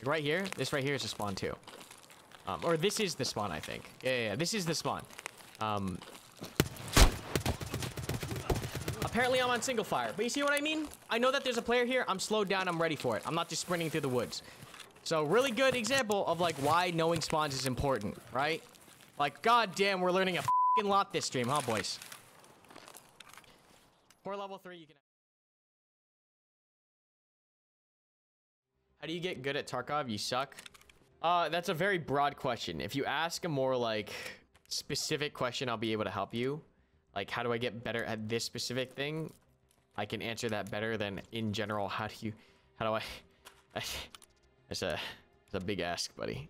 Like right here, this right here is a spawn too. Or this is the spawn, I think. Yeah, this is the spawn. Apparently I'm on single fire, but you see what I mean? I know that there's a player here. I'm slowed down. I'm ready for it. I'm not just sprinting through the woods. So really good example of like why knowing spawns is important, right? Like, goddamn, we're learning a fucking lot this stream, huh, boys? For level 3, you can... How do you get good at Tarkov? You suck? That's a very broad question. If you ask a more, like, specific question, I'll be able to help you. Like, how do I get better at this specific thing? I can answer that better than in general. How do I... It's a big ask, buddy.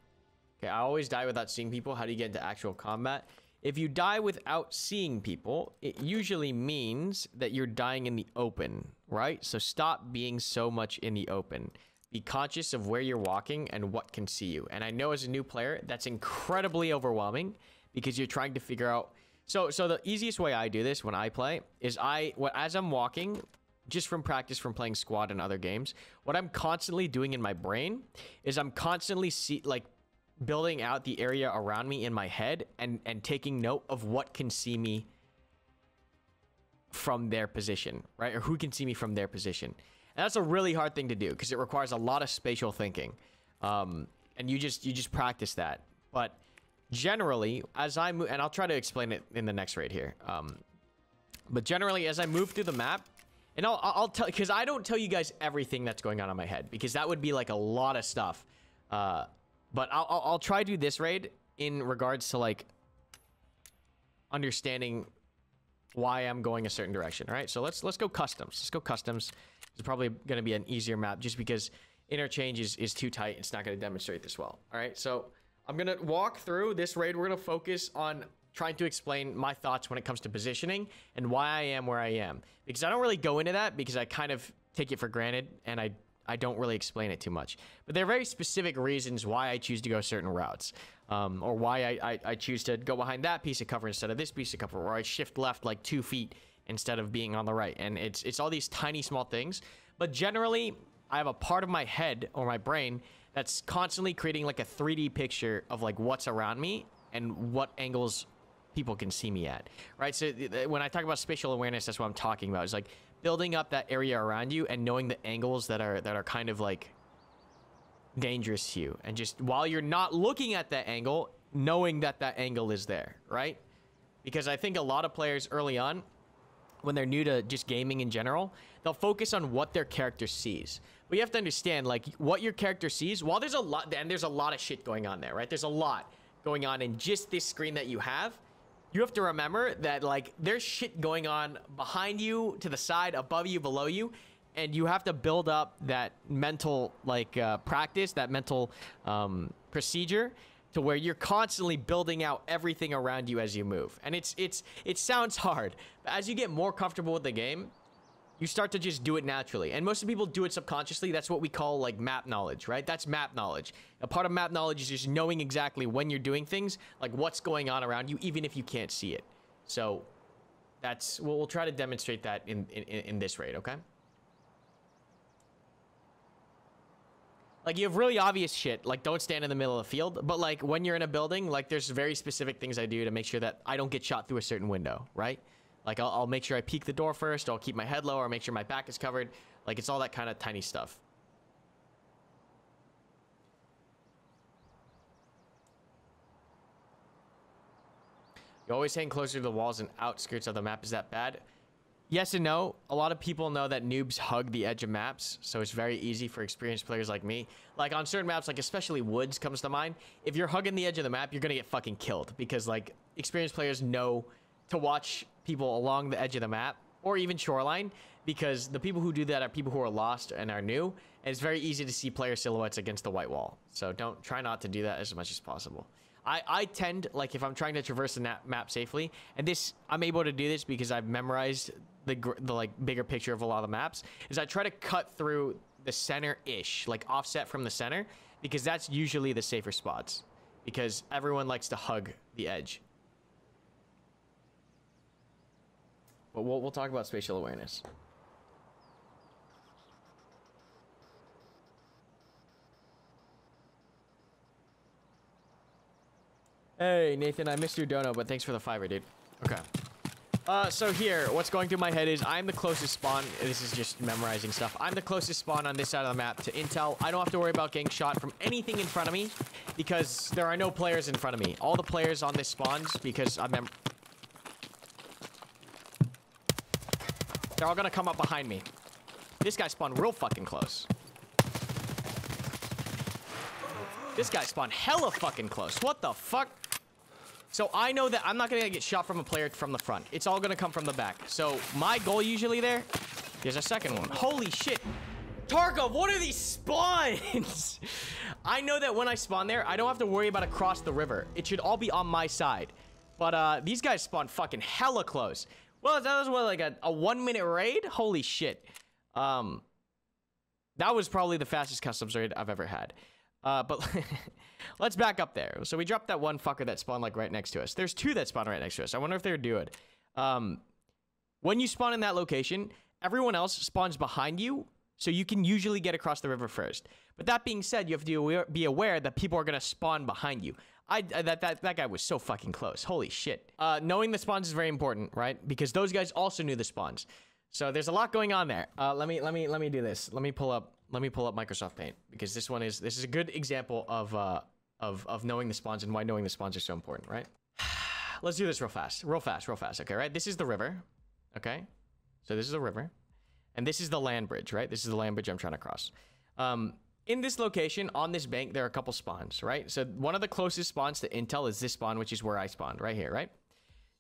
Okay, I always die without seeing people. How do you get into actual combat? If you die without seeing people, it usually means that you're dying in the open, right? So stop being so much in the open. Be conscious of where you're walking and what can see you. And I know as a new player, that's incredibly overwhelming because you're trying to figure out... So the easiest way I do this when I play is as I'm walking, just from practice from playing squad and other games, what I'm constantly doing in my brain is I'm constantly building out the area around me in my head and taking note of what can see me from their position, right? Or who can see me from their position. And that's a really hard thing to do because it requires a lot of spatial thinking. And you just practice that. But generally, as I move, and I'll try to explain it in the next raid here. But generally, as I move through the map, and I'll tell, because I don't tell you guys everything that's going on in my head, because that would be like a lot of stuff. But I'll try to do this raid in regards to like understanding why I'm going a certain direction. All right, so let's go customs. Let's go customs. It's probably going to be an easier map just because interchange is too tight. It's not going to demonstrate this well. All right, so I'm going to walk through this raid. We're going to focus on trying to explain my thoughts when it comes to positioning and why I am where I am. Because I don't really go into that because I kind of take it for granted and I don't really explain it too much. But there are very specific reasons why I choose to go certain routes. Or why I choose to go behind that piece of cover instead of this piece of cover. Or I shift left like 2 feet instead of being on the right. And it's all these tiny small things. But generally, I have a part of my head or my brain that's constantly creating like a 3D picture of like what's around me and what angles people can see me at, right? So when I talk about spatial awareness, that's what I'm talking about. It's like building up that area around you and knowing the angles that are kind of like dangerous to you. And just while you're not looking at that angle, knowing that that angle is there, right? Because I think a lot of players early on, when they're new to just gaming in general, they'll focus on what their character sees. But you have to understand, like, what your character sees, while there's a lot, and there's a lot of shit going on there, right? There's a lot going on in just this screen that you have. You have to remember that, like, there's shit going on behind you, to the side, above you, below you, and you have to build up that mental, like, practice, that mental procedure, to where you're constantly building out everything around you as you move. And it sounds hard, but as you get more comfortable with the game, you start to just do it naturally. And most of the people do it subconsciously. That's what we call like map knowledge, right? That's map knowledge. A part of map knowledge is just knowing exactly when you're doing things, like what's going on around you, even if you can't see it. So that's, we'll try to demonstrate that in this raid, okay? Like, you have really obvious shit, like don't stand in the middle of the field, but like when you're in a building, like there's very specific things I do to make sure that I don't get shot through a certain window, right? Like I'll make sure I peek the door first, I'll keep my head low, or make sure my back is covered. Like it's all that kind of tiny stuff. You always hang closer to the walls and outskirts of the map. Is that bad? Yes and no. A lot of people know that noobs hug the edge of maps, so it's very easy for experienced players like me. Like on certain maps, like especially woods comes to mind. If you're hugging the edge of the map, you're gonna get fucking killed, because like experienced players know to watch people along the edge of the map, or even shoreline, because the people who do that are people who are lost and are new, and it's very easy to see player silhouettes against the white wall. So try not to do that as much as possible. I tend, like if I'm trying to traverse the map safely, and this, I'm able to do this because I've memorized the like bigger picture of a lot of the maps, is I try to cut through the center-ish, like offset from the center, because that's usually the safer spots, because everyone likes to hug the edge. But we'll talk about spatial awareness. Yo, Hey, Nathan, I missed your dono, but thanks for the $5, dude. Okay. So here, what's going through my head is I'm the closest spawn. This is just memorizing stuff. I'm the closest spawn on this side of the map to intel. I don't have to worry about getting shot from anything in front of me because there are no players in front of me. All the players on this spawns because they're all gonna come up behind me. This guy spawned real fucking close. This guy spawned hella fucking close. What the fuck? So I know that I'm not gonna get shot from a player from the front. It's all gonna come from the back. So my goal usually there's a second one. Holy shit. Tarkov, what are these spawns? I know that when I spawn there, I don't have to worry about across the river. It should all be on my side. But these guys spawn fucking hella close. Well, that was what, like a 1-minute raid? Holy shit. That was probably the fastest customs raid I've ever had. But let's back up there. So we dropped that one fucker that spawned like right next to us. There's 2 that spawn right next to us. I wonder if they're doing. When you spawn in that location, everyone else spawns behind you, so you can usually get across the river first. But that being said, you have to be aware that people are gonna spawn behind you. That guy was so fucking close. Holy shit. Knowing the spawns is very important, right? Because those guys also knew the spawns. So there's a lot going on there. Let me do this. Let me pull up Microsoft Paint because this is a good example of knowing the spawns and why knowing the spawns are so important, right? Let's do this real fast. Okay, right? This is the river. Okay? So this is the river. And this is the land bridge, right? This is the land bridge I'm trying to cross. In this location, on this bank, there are a couple spawns, right? So one of the closest spawns to Intel is this spawn, which is where I spawned, right here, right?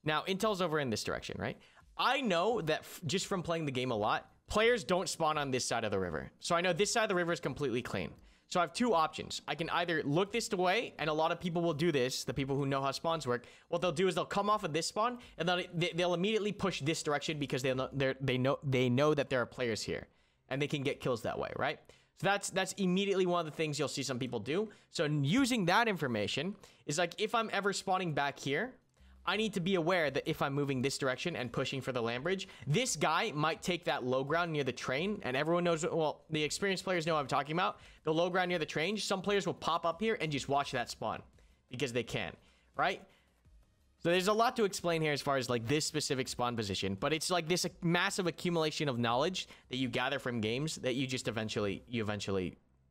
Now, Intel's over in this direction, right? I know that just from playing the game a lot, players don't spawn on this side of the river. So I know this side of the river is completely clean. So I have 2 options. I can either look this way, and a lot of people will do this, the people who know how spawns work. What they'll do is they'll come off of this spawn, and they'll immediately push this direction because they know that there are players here, and they can get kills that way, right? So that's immediately one of the things you'll see some people do. So using that information is like, if I'm ever spawning back here, I need to be aware that if I'm moving this direction and pushing for the land bridge, this guy might take that low ground near the train, and everyone knows, well, the experienced players know what I'm talking about. The low ground near the train, some players will pop up here and just watch that spawn because they can, right? So there's a lot to explain here as far as like this specific spawn position, but it's like this massive accumulation of knowledge that you gather from games that you just eventually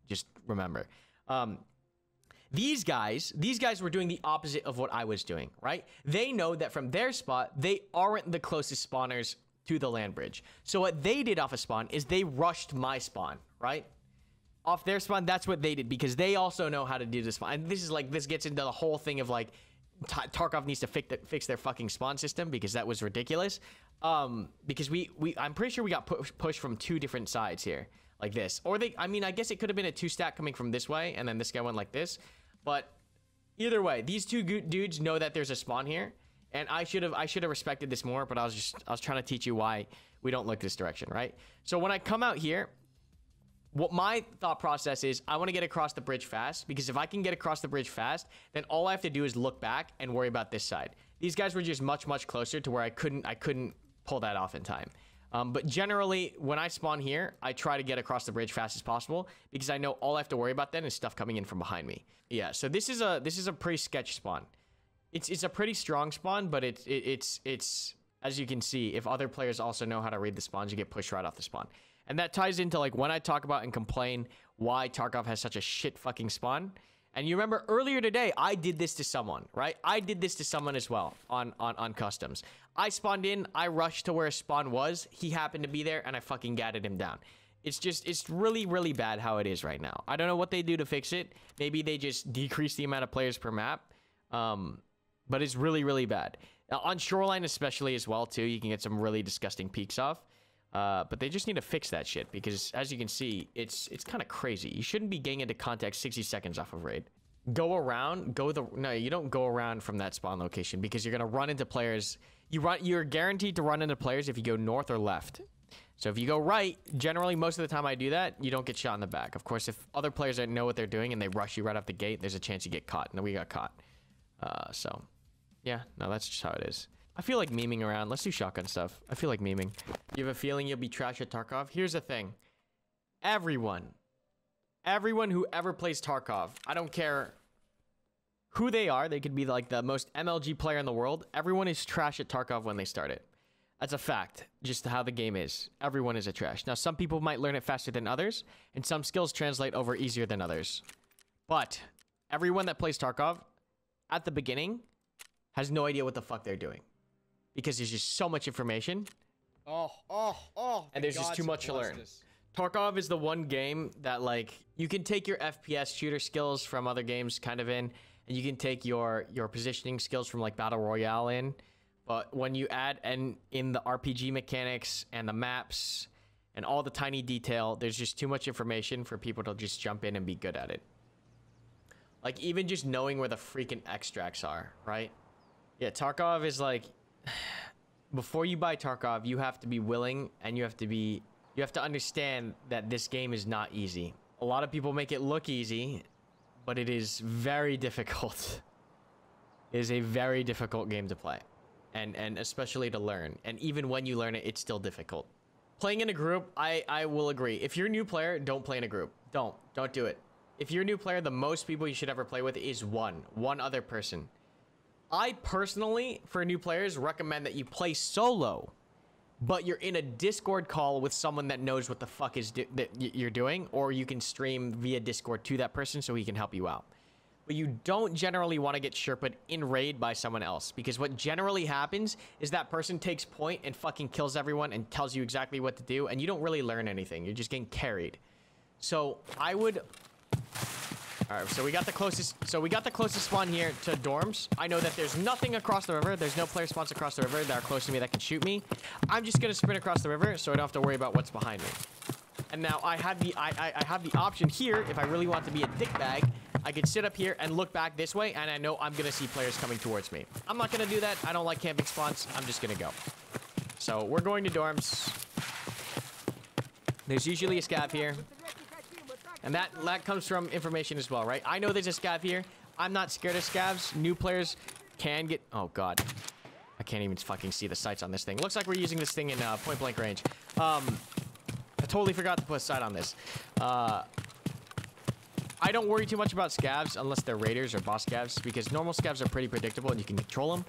just remember. These guys were doing the opposite of what I was doing, right? They know that from their spot, they aren't the closest spawners to the land bridge. So what they did off a spawn is they rushed my spawn, right? Off their spawn, that's what they did because they also know how to do this spawn. And this gets into the whole thing of like, Tarkov needs to fix their fucking spawn system because that was ridiculous. Because I'm pretty sure we got pushed from 2 different sides here, like this. Or I guess it could have been a 2-stack coming from this way, and then this guy went like this. But either way, these 2 dudes know that there's a spawn here, and I should have respected this more. But I was trying to teach you why we don't look this direction, right? So when I come out here, what my thought process is, I want to get across the bridge fast, because if I can get across the bridge fast, then all I have to do is look back and worry about this side. These guys were just much closer to where I couldn't pull that off in time. But generally, when I spawn here, I try to get across the bridge fast as possible because I know all I have to worry about then is stuff coming in from behind me. Yeah, so this is a pretty sketch spawn. It's a pretty strong spawn, but it's as you can see, if other players also know how to read the spawns, you get pushed right off the spawn. And that ties into like when I talk about and complain why Tarkov has such a shit fucking spawn. And you remember earlier today, I did this to someone, right? I did this to someone as well on customs. I spawned in, I rushed to where a spawn was. He happened to be there, and I fucking gatted him down. It's really bad how it is right now. I don't know what they do to fix it. Maybe they just decrease the amount of players per map. But it's really bad. Now, on Shoreline especially as well, too, you can get some really disgusting peaks off. But they just need to fix that shit because, as you can see, it's kind of crazy. You shouldn't be getting into contact 60 seconds off of raid. No, you don't go around from that spawn location because you're gonna run into players. You're guaranteed to run into players if you go north or left. So if you go right, generally most of the time I do that, you don't get shot in the back. Of course, if other players don't know what they're doing and they rush you right off the gate, there's a chance you get caught. And we got caught. So yeah, no, that's just how it is. I feel like memeing around. Let's do shotgun stuff. I feel like memeing. You have a feeling you'll be trash at Tarkov? Here's the thing. Everyone who ever plays Tarkov, I don't care who they are. They could be like the most MLG player in the world. Everyone is trash at Tarkov when they start it. That's a fact, just how the game is. Everyone is a trash. Now, some people might learn it faster than others, and some skills translate over easier than others. But everyone that plays Tarkov, at the beginning, has no idea what the fuck they're doing. Because there's just so much information. And there's just too much to learn. Tarkov is the one game that, like, you can take your FPS shooter skills from other games kind of in, and you can take your positioning skills from, like, Battle Royale in. But when you add in the RPG mechanics and the maps and all the tiny detail, there's just too much information for people to just jump in and be good at it. Like, even just knowing where the freaking extracts are, right? Yeah, Tarkov is like... Before you buy Tarkov, you have to be willing and you have to understand that this game is not easy. A lot of people make it look easy, but it is very difficult. It is a very difficult game to play. And especially to learn. And even when you learn it, it's still difficult. Playing in a group, I will agree. If you're a new player, don't play in a group. Don't do it. If you're a new player, the most people you should ever play with is one other person. I personally, for new players, recommend that you play solo, but you're in a Discord call with someone that knows what the fuck that you're doing, or you can stream via Discord to that person so he can help you out. But you don't generally want to get Sherpa'd in raid by someone else, because what generally happens is that person takes point and fucking kills everyone and tells you exactly what to do, and you don't really learn anything. You're just getting carried. So I would... Alright, so we got the closest spawn here to dorms. I know that there's nothing across the river. There's no player spawns across the river that are close to me that can shoot me. I'm just gonna sprint across the river so I don't have to worry about what's behind me. And now I have the option here, if I really want to be a dickbag, I could sit up here and look back this way, and I know I'm gonna see players coming towards me. I'm not gonna do that. I don't like camping spawns. I'm just gonna go. So we're going to dorms. There's usually a scav here. And that comes from information as well, right? I know there's a scav here. I'm not scared of scavs. New players can get... Oh, God. I can't even fucking see the sights on this thing. Looks like we're using this thing in point-blank range. I totally forgot to put a sight on this. I don't worry too much about scavs unless they're raiders or boss scavs, because normal scavs are pretty predictable and you can control them.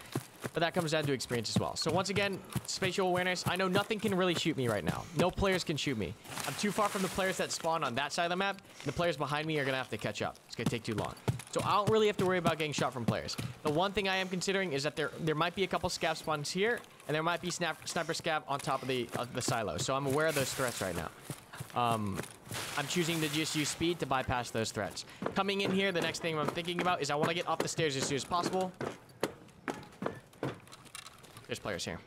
But that comes down to experience as well. So once again, spatial awareness. I know nothing can really shoot me right now. No players can shoot me. I'm too far from the players that spawn on that side of the map. The players behind me are going to have to catch up. It's going to take too long. So I don't really have to worry about getting shot from players. The one thing I am considering is that there might be a couple scav spawns here, and there might be sniper scav on top of the silo. So I'm aware of those threats right now. I'm choosing to just use speed to bypass those threats. Coming in here, the next thing I'm thinking about is I want to get off the stairs as soon as possible. There's players here.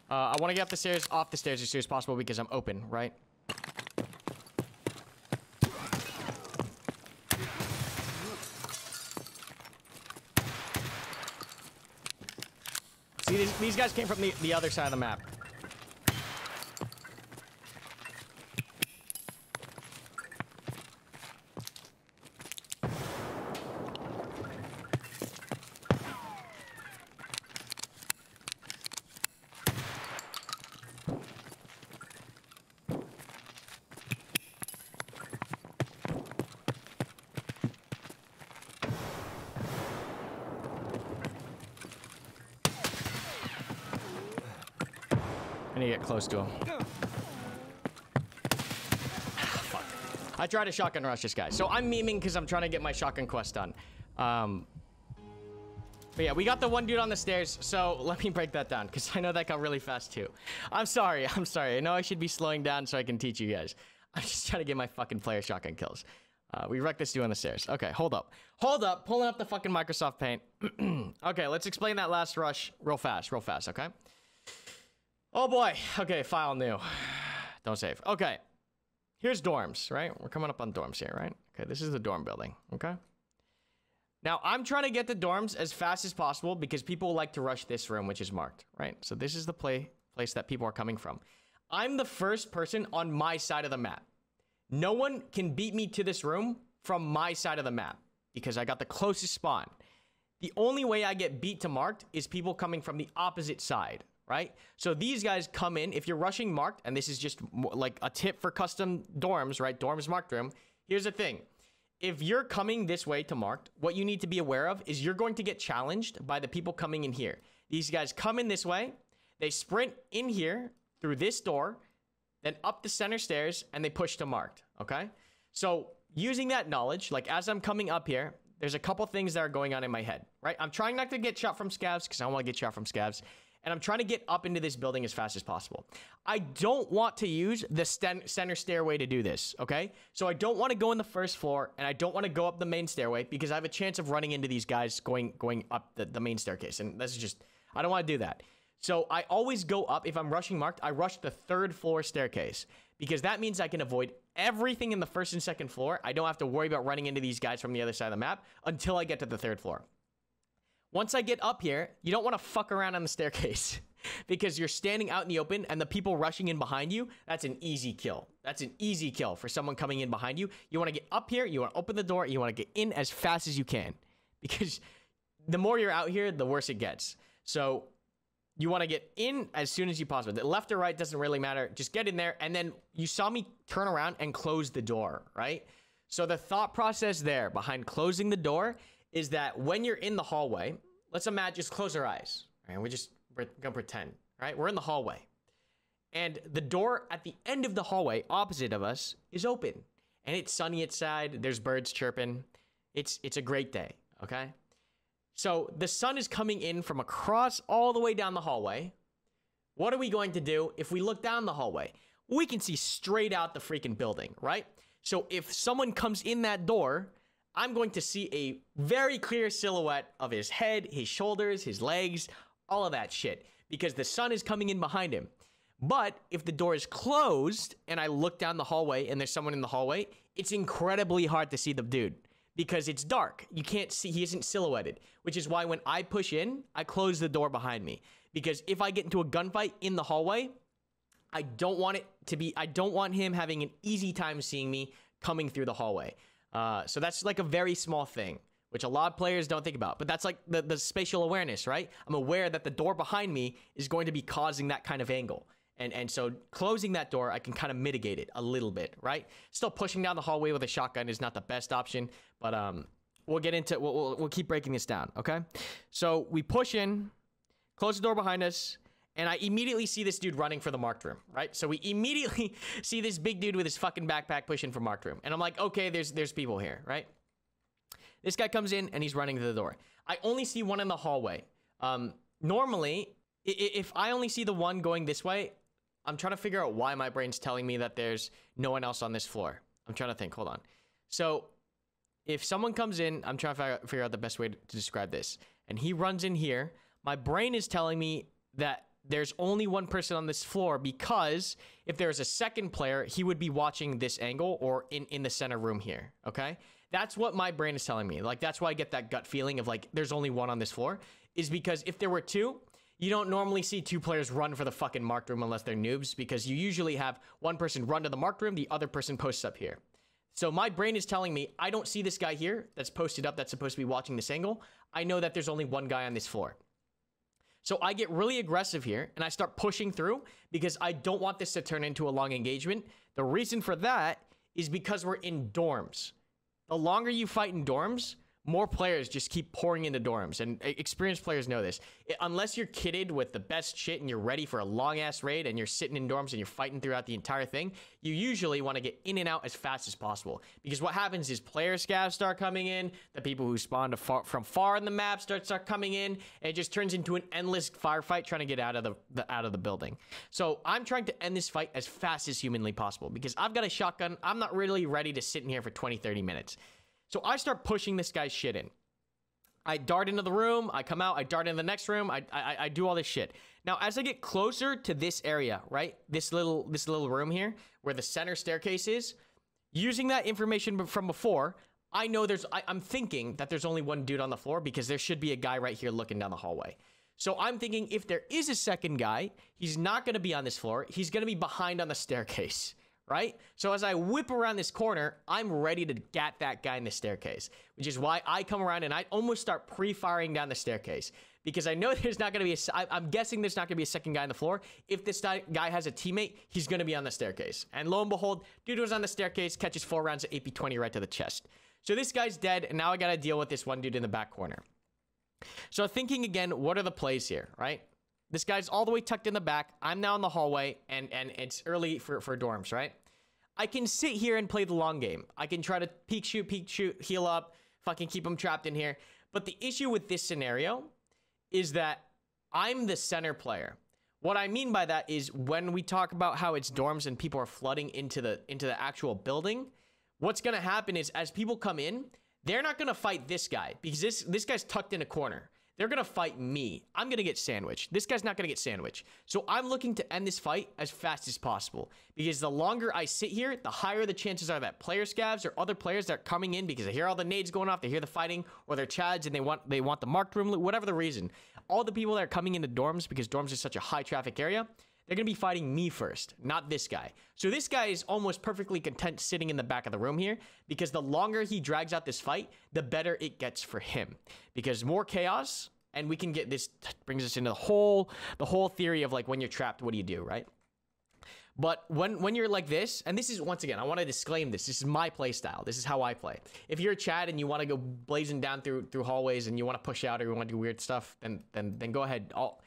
I want to get off the stairs as soon as possible because I'm open, right? See, these guys came from the other side of the map. I need to get close to him. Fuck. I tried to shotgun rush this guy. So I'm memeing because I'm trying to get my shotgun quest done. But yeah, we got the one dude on the stairs. So let me break that down because I know that got really fast too. I'm sorry. I know I should be slowing down so I can teach you guys. I'm just trying to get my fucking player shotgun kills. We wrecked this dude on the stairs. Okay, hold up. Pulling up the fucking Microsoft Paint. Okay, let's explain that last rush real fast, okay? Oh boy. Okay, file new. Don't save. Okay. Here's dorms, right? We're coming up on dorms here, right? Okay, this is the dorm building, okay? Now, I'm trying to get the dorms as fast as possible because people like to rush this room, which is marked, right? So this is the place that people are coming from. I'm the first person on my side of the map. No one can beat me to this room from my side of the map because I got the closest spawn. The only way I get beat to marked is people coming from the opposite side, right? So these guys come in, if you're rushing marked, and this is just like a tip for custom dorms, right? Dorms marked room. Here's the thing. If you're coming this way to marked, what you need to be aware of is you're going to get challenged by the people coming in here. These guys come in this way, they sprint in here through this door, then up the center stairs, and they push to marked, okay? So using that knowledge, like as I'm coming up here, there's a couple things that are going on in my head, right? I'm trying not to get shot from scavs because I don't want to get shot from scavs. And I'm trying to get up into this building as fast as possible. I don't want to use the center stairway to do this, okay? So I don't want to go in the first floor, and I don't want to go up the main stairway because I have a chance of running into these guys going up the main staircase. And this is just, I don't want to do that. So I always go up, if I'm rushing marked, I rush the 3rd floor staircase because that means I can avoid everything in the 1st and 2nd floor. I don't have to worry about running into these guys from the other side of the map until I get to the 3rd floor. Once I get up here, you don't want to fuck around on the staircase because you're standing out in the open and the people rushing in behind you, that's an easy kill. That's an easy kill for someone coming in behind you. You want to get up here, you want to open the door, you want to get in as fast as you can because the more you're out here, the worse it gets. So you want to get in as soon as you possibly. The left or right doesn't really matter. Just get in there. And then you saw me turn around and close the door, right? So the thought process there behind closing the door is that when you're in the hallway, let's imagine, just close our eyes. Right? We're gonna pretend, right? We're in the hallway. And the door at the end of the hallway, opposite of us, is open. And it's sunny outside. There's birds chirping. It's a great day, okay? So the sun is coming in from across all the way down the hallway. What are we going to do if we look down the hallway? We can see straight out the freaking building, right? So if someone comes in that door, I'm going to see a very clear silhouette of his head, his shoulders, his legs, all of that shit, because the sun is coming in behind him. But if the door is closed and I look down the hallway and there's someone in the hallway, it's incredibly hard to see the dude because it's dark. You can't see, he isn't silhouetted, which is why when I push in, I close the door behind me. Because if I get into a gunfight in the hallway, I don't want him having an easy time seeing me coming through the hallway. So that's like a very small thing, which a lot of players don't think about. But that's like the spatial awareness, right? I'm aware that the door behind me is going to be causing that kind of angle. And so closing that door, I can kind of mitigate it a little bit, right? Still pushing down the hallway with a shotgun is not the best option, but we'll get into, we'll keep breaking this down, okay? So we push in, close the door behind us, and I immediately see this dude running for the marked room, right? So we immediately see this big dude with his fucking backpack pushing for marked room. And I'm like, okay, there's people here, right? This guy comes in and he's running to the door. I only see one in the hallway. Normally, if I only see the one going this way, I'm trying to figure out why my brain's telling me that there's no one else on this floor. I'm trying to think, hold on. So if someone comes in, I'm trying to figure out the best way to describe this. And he runs in here, my brain is telling me that there's only one person on this floor because if there's a second player, he would be watching this angle or in the center room here, okay? That's what my brain is telling me. Like, that's why I get that gut feeling of like, there's only one on this floor, is because if there were two, you don't normally see two players run for the fucking marked room unless they're noobs, because you usually have one person run to the marked room, the other person posts up here. So my brain is telling me, I don't see this guy here that's posted up that's supposed to be watching this angle. I know that there's only one guy on this floor. So I get really aggressive here and I start pushing through because I don't want this to turn into a long engagement. The reason for that is because we're in dorms. The longer you fight in dorms, more players just keep pouring into dorms, and experienced players know this. Unless you're kitted with the best shit and you're ready for a long-ass raid and you're sitting in dorms and you're fighting throughout the entire thing, you usually want to get in and out as fast as possible. Because what happens is player scavs start coming in, the people who spawn from far in the map start coming in, and it just turns into an endless firefight trying to get out of the building. So I'm trying to end this fight as fast as humanly possible because I've got a shotgun. I'm not really ready to sit in here for 20-30 minutes. So I start pushing this guy's shit in. I dart into the room, I come out, I dart into the next room, I do all this shit. Now, as I get closer to this area, right, this little room here, where the center staircase is, using that information from before, I know I'm thinking that there's only one dude on the floor because there should be a guy right here looking down the hallway. So I'm thinking if there is a second guy, he's not going to be on this floor, he's going to be behind on the staircase. Right? So as I whip around this corner, I'm ready to gat that guy in the staircase, which is why I come around and I almost start pre-firing down the staircase because I know there's not going to be I'm guessing there's not going to be a second guy on the floor. If this guy has a teammate, he's going to be on the staircase. And lo and behold, dude was on the staircase, catches 4 rounds of AP20 right to the chest. So this guy's dead, and now I got to deal with this one dude in the back corner. So thinking again, what are the plays here, right? This guy's all the way tucked in the back. I'm now in the hallway, and it's early for dorms, right? I can sit here and play the long game. I can try to peek shoot, heal up, fucking keep him trapped in here. But the issue with this scenario is that I'm the center player. What I mean by that is when we talk about how it's dorms and people are flooding into the actual building, what's going to happen is as people come in, they're not going to fight this guy because this guy's tucked in a corner. They're going to fight me. I'm going to get sandwiched. This guy's not going to get sandwiched. So I'm looking to end this fight as fast as possible because the longer I sit here, the higher the chances are that player scavs or other players that are coming in because they hear all the nades going off, they hear the fighting, or they're chads and they want the marked room, whatever the reason. All the people that are coming into dorms because dorms is such a high traffic area, they're going to be fighting me first, not this guy. So this guy is almost perfectly content sitting in the back of the room here because the longer he drags out this fight, the better it gets for him. Because more chaos, and we can get this, brings us into the whole theory of like when you're trapped, what do you do, right? But when you're like this, and this is, once again, I want to disclaim this. This is my play style. This is how I play. If you're a Chad and you want to go blazing down through hallways and you want to push out or you want to do weird stuff, then go ahead. All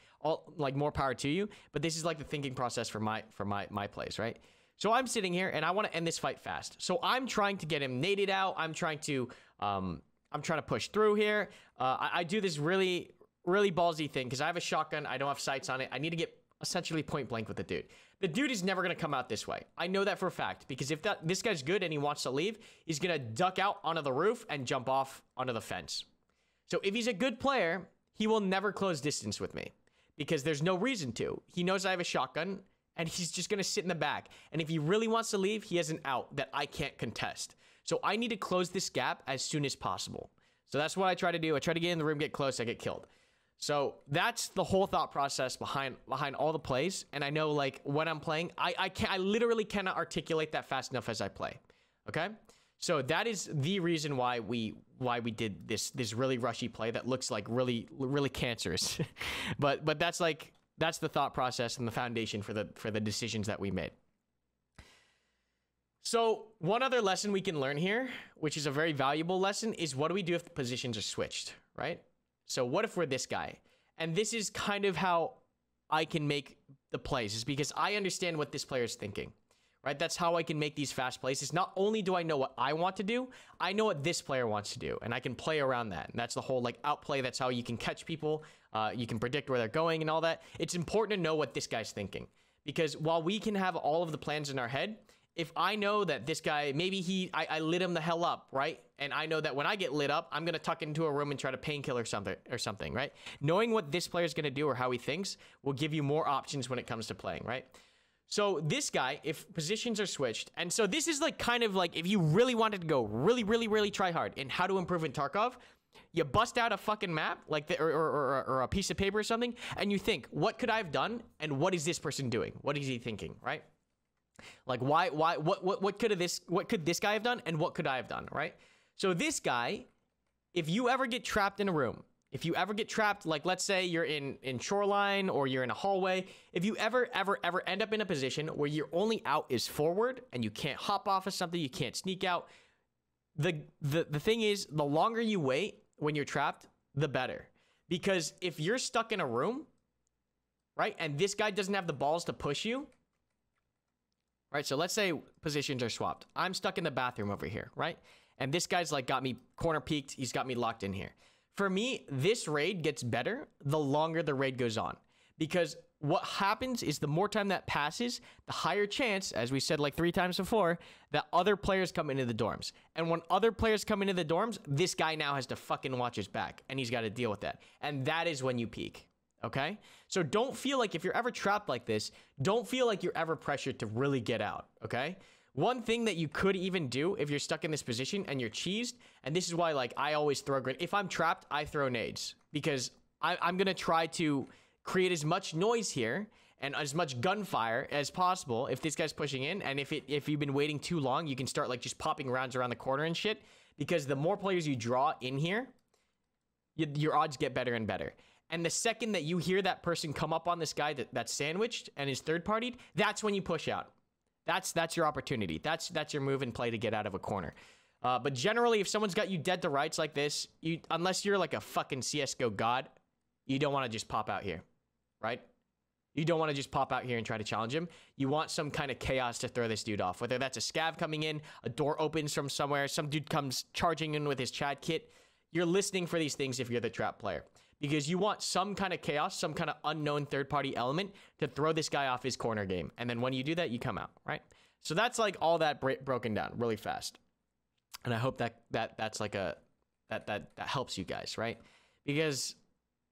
like more power to you. But this is like the thinking process for my plays, right? So I'm sitting here and I want to end this fight fast. So I'm trying to get him naded out. I'm trying to push through here. I do this really ballsy thing because I have a shotgun. I don't have sights on it. I need to get essentially point blank with the dude. The dude is never going to come out this way. I know that for a fact because if this guy's good and he wants to leave, he's going to duck out onto the roof and jump off onto the fence. So if he's a good player, he will never close distance with me because there's no reason to. He knows I have a shotgun and he's just going to sit in the back. And if he really wants to leave, he has an out that I can't contest. So I need to close this gap as soon as possible. So that's what I try to do. I try to get in the room, get close, I get killed. So that's the whole thought process behind all the plays. And I know like when I'm playing, I literally cannot articulate that fast enough as I play. Okay? So that is the reason why we did this really rushy play that looks like really cancerous. but that's the thought process and the foundation for the decisions that we made. So one other lesson we can learn here, which is a very valuable lesson, is what do we do if the positions are switched, right? So what if we're this guy? And this is kind of how I can make the plays, is because I understand what this player is thinking, right? That's how I can make these fast plays. Is not only do I know what I want to do, I know what this player wants to do, and I can play around that. And that's the whole like outplay. That's how you can catch people. You can predict where they're going and all that. It's important to know what this guy's thinking, because while we can have all of the plans in our head, if I know that this guy, maybe I lit him the hell up, right? And I know that when I get lit up, I'm going to tuck into a room and try to painkiller or something, right? Knowing what this player is going to do or how he thinks will give you more options when it comes to playing, right? So this guy, if positions are switched, and so this is like kind of like if you really wanted to go really try hard in how to improve in Tarkov, you bust out a fucking map like or a piece of paper or something, and you think, what could I have done? And what is this person doing? What is he thinking, right? Like what could this guy have done and what could I have done, right? So this guy, if you ever get trapped in a room, if you ever get trapped, like let's say you're in shoreline or you're in a hallway, if you ever end up in a position where your only out is forward and you can't hop off of something, you can't sneak out, the thing is, the longer you wait when you're trapped, the better. Because if you're stuck in a room, right, and this guy doesn't have the balls to push you, right? So let's say positions are swapped. I'm stuck in the bathroom over here, right? And this guy's like got me corner peeked. He's got me locked in here. For me, this raid gets better the longer the raid goes on. Because what happens is the more time that passes, the higher chance, as we said like 3 times before, that other players come into the dorms. And when other players come into the dorms, this guy now has to fucking watch his back. And he's got to deal with that. And that is when you peak. Okay? So don't feel like if you're ever trapped like this, don't feel like you're ever pressured to really get out. Okay? One thing that you could even do if you're stuck in this position and you're cheesed, and this is why like I always throw grenades. If I'm trapped, I throw nades because I'm going to try to create as much noise here and as much gunfire as possible if this guy's pushing in. And if you've been waiting too long, you can start like just popping rounds around the corner and shit, because the more players you draw in here, your odds get better and better. And the second that you hear that person come up on this guy that's sandwiched and is third-partied, that's when you push out. That's your opportunity. That's your move and play to get out of a corner. But generally, if someone's got you dead to rights like this, unless you're like a fucking CSGO god, you don't want to just pop out here, right? You don't want to just pop out here and try to challenge him. You want some kind of chaos to throw this dude off. Whether that's a scav coming in, a door opens from somewhere, some dude comes charging in with his Chad kit. You're listening for these things if you're the trap player. Because you want some kind of chaos, some kind of unknown third-party element to throw this guy off his corner game. And then when you do that, you come out, right? So that's like all that broken down really fast. And I hope that's like that helps you guys, right? Because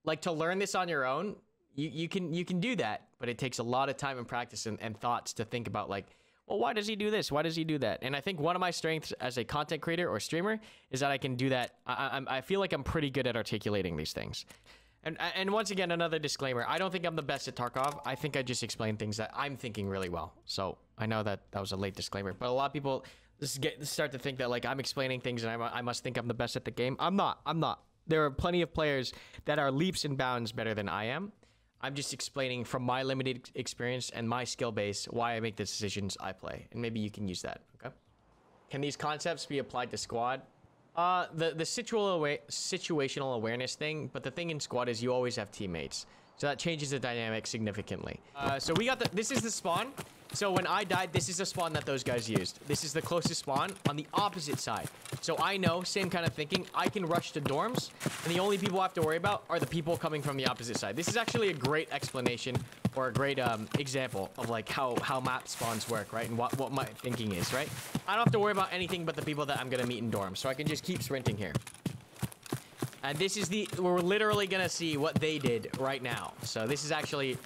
like to learn this on your own, you can do that, but it takes a lot of time and practice and thoughts to think about like, well, why does he do this? Why does he do that? And I think one of my strengths as a content creator or streamer is that I can do that. I feel like I'm pretty good at articulating these things. And once again, another disclaimer. I don't think I'm the best at Tarkov. I think I just explain things that I'm thinking really well. So I know that was a late disclaimer, but a lot of people start to think that like I'm explaining things and I must think I'm the best at the game. I'm not. There are plenty of players that are leaps and bounds better than I am. I'm just explaining from my limited experience and my skill base why I make the decisions I play. And maybe you can use that, okay? Can these concepts be applied to squad? The situational awareness thing, but the thing in squad is you always have teammates. So that changes the dynamic significantly. So we got this is the spawn. So when I died, this is the spawn that those guys used. This is the closest spawn on the opposite side. So I know, same kind of thinking, I can rush to dorms, and the only people I have to worry about are the people coming from the opposite side. This is actually a great explanation or a great example of like how map spawns work, right? And what my thinking is, right? I don't have to worry about anything but the people that I'm gonna meet in dorms, so I can just keep sprinting here. And this is we're literally gonna see what they did right now. So this is actually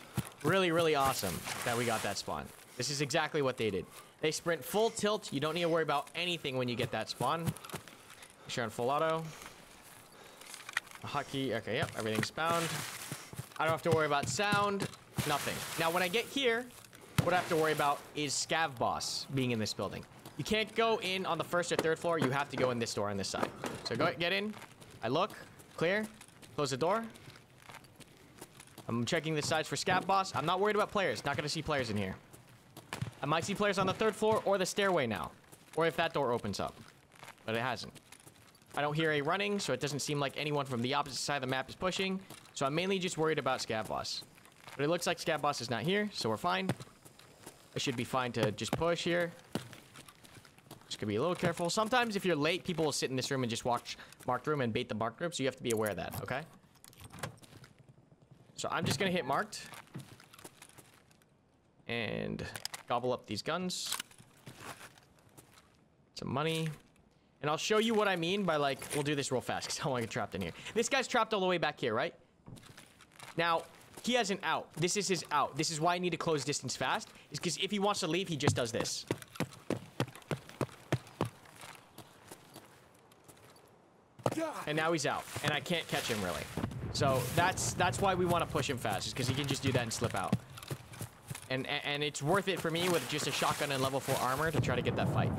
really, really awesome that we got that spawn. This is exactly what they did. They sprint full tilt. You don't need to worry about anything when you get that spawn. Make sure on full auto. A hotkey. Okay, yep, everything's bound. I don't have to worry about sound. Nothing. Now, when I get here, what I have to worry about is scav boss being in this building. You can't go in on the first or third floor. You have to go in this door on this side. So get in. I look. Clear. Close the door. I'm checking the sides for scav boss. I'm not worried about players. Not going to see players in here. I might see players on the third floor or the stairway now. Or if that door opens up. But it hasn't. I don't hear a running, so it doesn't seem like anyone from the opposite side of the map is pushing. So I'm mainly just worried about scav boss. But it looks like scav boss is not here, so we're fine. I should be fine to just push here. Just gotta be a little careful. Sometimes if you're late, people will sit in this room and just watch marked room and bait the marked room, so you have to be aware of that, okay? So I'm just gonna hit marked. And gobble up these guns. Some money. And I'll show you what I mean by like, we'll do this real fast because I don't want to get trapped in here. This guy's trapped all the way back here, right? Now, he has an out. This is his out. This is why I need to close distance fast. Is because if he wants to leave, he just does this. And now he's out. And I can't catch him really. So that's why we want to push him fast. Is because he can just do that and slip out. And it's worth it for me with just a shotgun and level 4 armor to try to get that fight.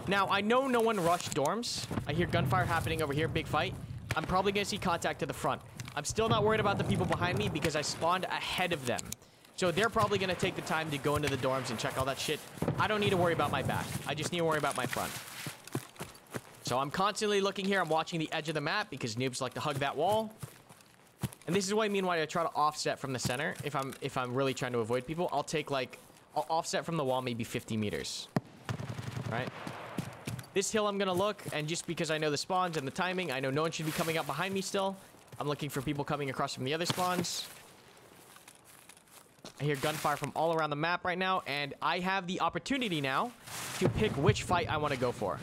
Now, I know no one rushed dorms. I hear gunfire happening over here, big fight. I'm probably going to see contact to the front. I'm still not worried about the people behind me because I spawned ahead of them. So they're probably going to take the time to go into the dorms and check all that shit. I don't need to worry about my back. I just need to worry about my front. So I'm constantly looking here. I'm watching the edge of the map because noobs like to hug that wall. And this is what I mean when I try to offset from the center. If I'm really trying to avoid people, I'll offset from the wall maybe 50 meters. Right? This hill I'm gonna look, and just because I know the spawns and the timing, I know no one should be coming up behind me still. I'm looking for people coming across from the other spawns. I hear gunfire from all around the map right now, and I have the opportunity now to pick which fight I want to go for.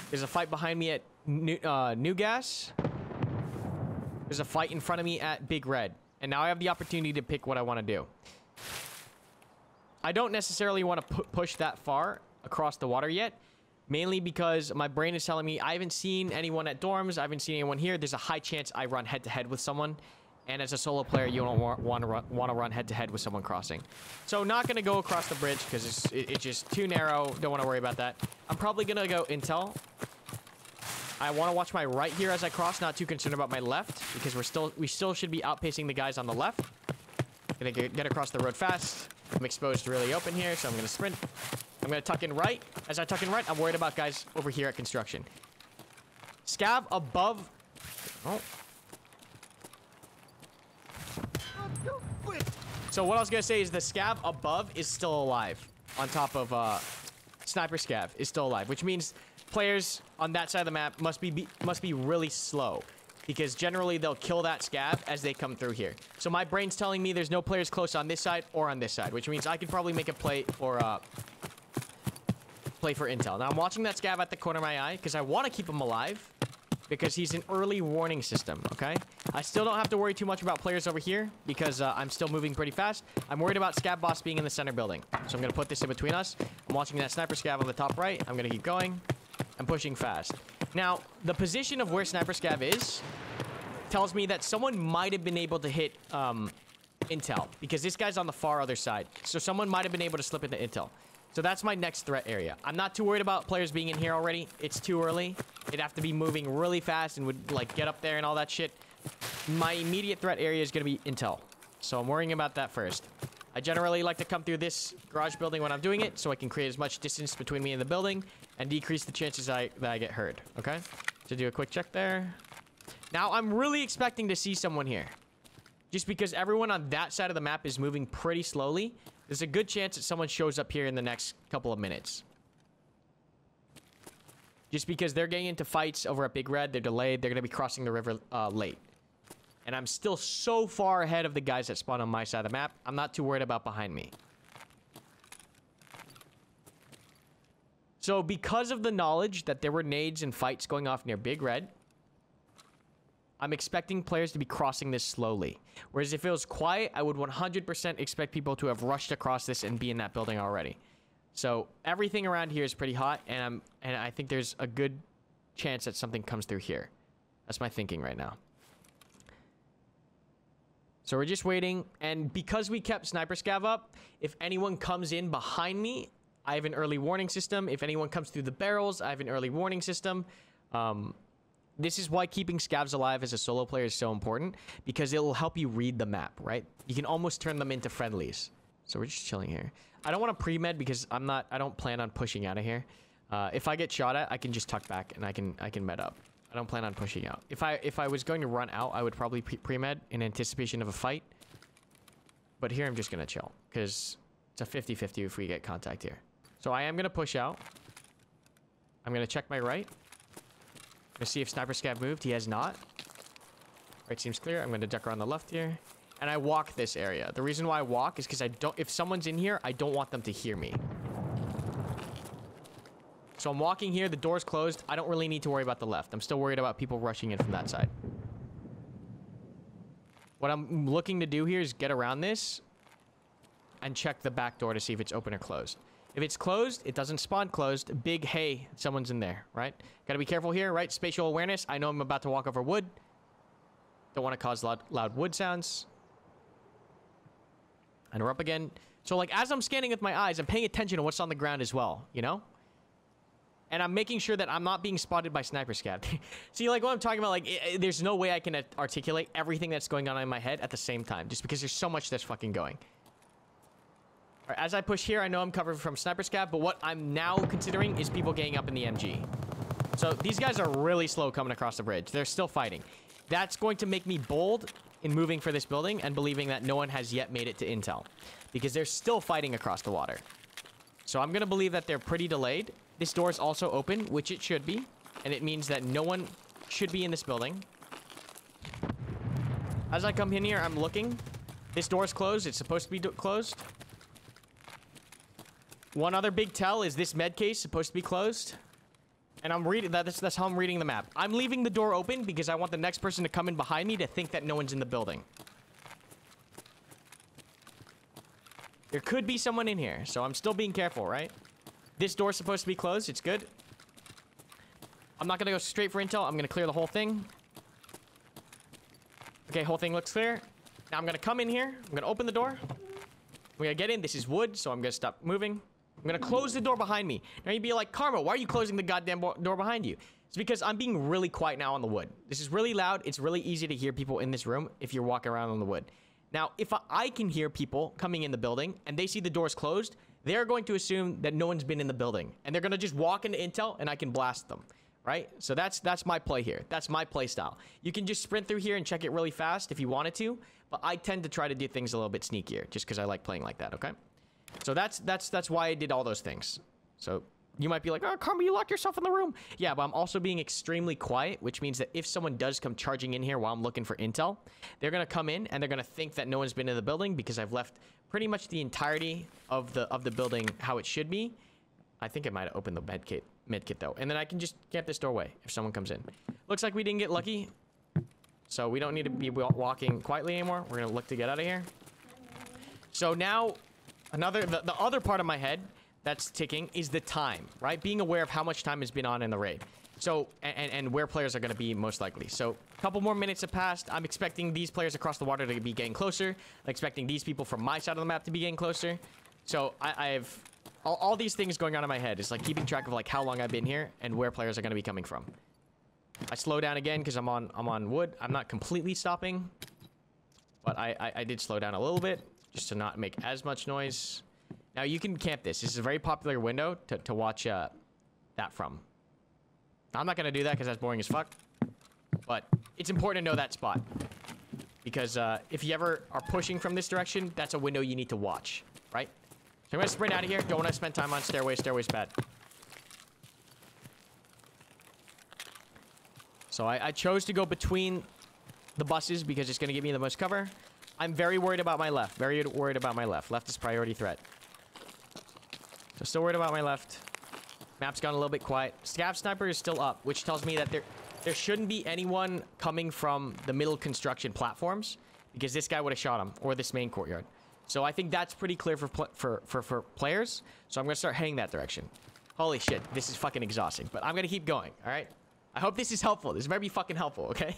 There's a fight behind me at New Gas. There's a fight in front of me at Big Red. And now I have the opportunity to pick what I want to do. I don't necessarily want to push that far across the water yet. Mainly because my brain is telling me I haven't seen anyone at dorms. I haven't seen anyone here. There's a high chance I run head-to-head with someone. And as a solo player, you don't want to run head-to-head with someone crossing. So not going to go across the bridge because it's just too narrow. Don't want to worry about that. I'm probably going to go intel. I want to watch my right here as I cross. Not too concerned about my left because we still should be outpacing the guys on the left. Gonna get across the road fast. I'm exposed really open here, so I'm gonna sprint. I'm gonna tuck in right. As I tuck in right, I'm worried about guys over here at construction. Scav above. Oh. So what I was gonna say is the scav above is still alive. On top of sniper scav is still alive, which means players on that side of the map must be really slow, because generally they'll kill that scav as they come through here. So my brain's telling me there's no players close on this side or on this side, which means I could probably make a play for intel. Now I'm watching that scav at the corner of my eye because I want to keep him alive, because he's an early warning system. Okay, I still don't have to worry too much about players over here because I'm still moving pretty fast. I'm worried about scav boss being in the center building, so I'm gonna put this in between us. I'm watching that sniper scav on the top right. I'm gonna keep going. I'm pushing fast. Now, the position of where sniper scav is tells me that someone might have been able to hit intel, because this guy's on the far other side. So someone might have been able to slip into intel. So that's my next threat area. I'm not too worried about players being in here already. It's too early. It'd have to be moving really fast and would like get up there and all that shit. My immediate threat area is going to be intel. So I'm worrying about that first. I generally like to come through this garage building when I'm doing it, so I can create as much distance between me and the building and decrease the chances that I get heard. Okay? So do a quick check there. Now I'm really expecting to see someone here. Just because everyone on that side of the map is moving pretty slowly, there's a good chance that someone shows up here in the next couple of minutes. Just because they're getting into fights over at Big Red, they're delayed, they're going to be crossing the river late. And I'm still so far ahead of the guys that spawn on my side of the map, I'm not too worried about behind me. So because of the knowledge that there were nades and fights going off near Big Red, I'm expecting players to be crossing this slowly. Whereas if it was quiet, I would 100% expect people to have rushed across this and be in that building already. So everything around here is pretty hot, and I think there's a good chance that something comes through here. That's my thinking right now. So we're just waiting, and because we kept sniper scav up, if anyone comes in behind me, I have an early warning system. If anyone comes through the barrels, I have an early warning system. This is why keeping scavs alive as a solo player is so important, because it will help you read the map, right? You can almost turn them into friendlies. So we're just chilling here. I don't want to pre-med because I don't plan on pushing out of here. If I get shot at, I can just tuck back and I can med up. I don't plan on pushing out. If I was going to run out, I would probably pre-med in anticipation of a fight. But here I'm just going to chill, because it's a 50-50 if we get contact here. So I am going to push out. I'm going to check my right. I'm going to see if sniper scav moved. He has not. Right seems clear. I'm going to duck around the left here. And I walk this area. The reason why I walk is because if someone's in here, I don't want them to hear me. So I'm walking here. The door's closed. I don't really need to worry about the left. I'm still worried about people rushing in from that side. What I'm looking to do here is get around this and check the back door to see if it's open or closed. If it's closed, it doesn't spawn closed. Big, hey, someone's in there, right? Gotta be careful here, right? Spatial awareness. I know I'm about to walk over wood. Don't want to cause loud wood sounds. And we're up again. So, like, as I'm scanning with my eyes, I'm paying attention to what's on the ground as well, you know? And I'm making sure that I'm not being spotted by sniper scav. See, like, what I'm talking about, like, there's no way I can articulate everything that's going on in my head at the same time, just because there's so much that's fucking going. All right, as I push here, I know I'm covered from sniper scav, but what I'm now considering is people getting up in the MG. So these guys are really slow coming across the bridge. They're still fighting. That's going to make me bold in moving for this building and believing that no one has yet made it to intel, because they're still fighting across the water. So I'm going to believe that they're pretty delayed. This door is also open, which it should be, and it means that no one should be in this building. As I come in here, I'm looking. This door is closed. It's supposed to be closed. One other big tell is this med case supposed to be closed. And I'm reading that's how I'm reading the map. I'm leaving the door open because I want the next person to come in behind me to think that no one's in the building. There could be someone in here, so I'm still being careful, right? This door's supposed to be closed. It's good. I'm not going to go straight for intel. I'm going to clear the whole thing. Okay, whole thing looks clear. Now I'm going to come in here. I'm going to open the door. We're going to get in. This is wood, so I'm going to stop moving. I'm going to close the door behind me. Now you'd be like, Karma, why are you closing the goddamn door behind you? It's because I'm being really quiet now on the wood. This is really loud. It's really easy to hear people in this room if you're walking around on the wood. Now, if I can hear people coming in the building and they see the doors closed, they're going to assume that no one's been in the building. And they're going to just walk into intel and I can blast them. Right? So that's my play here. That's my play style. You can just sprint through here and check it really fast if you wanted to. But I tend to try to do things a little bit sneakier just because I like playing like that, okay? So that's why I did all those things. So you might be like, oh, Karma, you locked yourself in the room. Yeah, but I'm also being extremely quiet, which means that if someone does come charging in here while I'm looking for intel, they're going to come in and they're going to think that no one's been in the building because I've left pretty much the entirety of the building how it should be. I think I might have opened the medkit though. And then I can just camp this doorway if someone comes in. Looks like we didn't get lucky. So we don't need to be walking quietly anymore. We're going to look to get out of here. So now the other part of my head that's ticking is the time, right? Being aware of how much time has been on in the raid. So, and where players are going to be most likely. So a couple more minutes have passed. I'm expecting these players across the water to be getting closer. I'm expecting these people from my side of the map to be getting closer. So I've all these things going on in my head. It's like keeping track of like how long I've been here and where players are going to be coming from. I slow down again because I'm on wood. I'm not completely stopping, but I did slow down a little bit just to not make as much noise. Now you can camp this. This is a very popular window to watch that from. I'm not going to do that because that's boring as fuck, but it's important to know that spot because if you ever are pushing from this direction, that's a window you need to watch, right? So I'm going to sprint out of here. Don't want to spend time on stairways. Stairways bad. So I chose to go between the buses because it's going to give me the most cover. I'm very worried about my left. Very worried about my left. Left is priority threat. So still worried about my left. Map's gone a little bit quiet. Scav sniper is still up, which tells me that there shouldn't be anyone coming from the middle construction platforms because this guy would have shot him or this main courtyard. So I think that's pretty clear for players. So I'm going to start heading that direction. Holy shit, this is fucking exhausting, but I'm going to keep going, all right? I hope this is helpful. This better be fucking helpful, okay?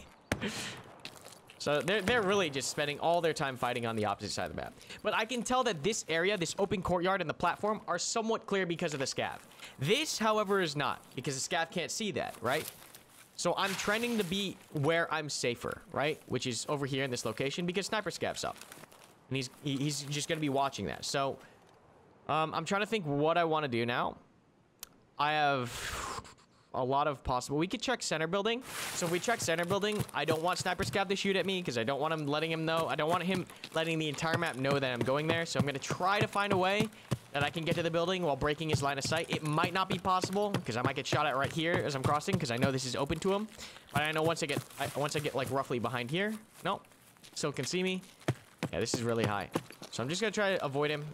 So they're really just spending all their time fighting on the opposite side of the map. But I can tell that this area, this open courtyard and the platform are somewhat clear because of the scav. This, however, is not because the scav can't see that, right? So I'm trending to be where I'm safer, right? Which is over here in this location because sniper scav's up. And he's just going to be watching that. So I'm trying to think what I want to do now. I have a lot of possible. We could check center building. So if we check center building, I don't want sniper scav to shoot at me because I don't want him letting him know. I don't want him letting the entire map know that I'm going there. So I'm going to try to find a way that I can get to the building while breaking his line of sight. It might not be possible because I might get shot at right here as I'm crossing because I know this is open to him. But I know once I get like roughly behind here, no, still can see me. Yeah, this is really high. So I'm just going to try to avoid him.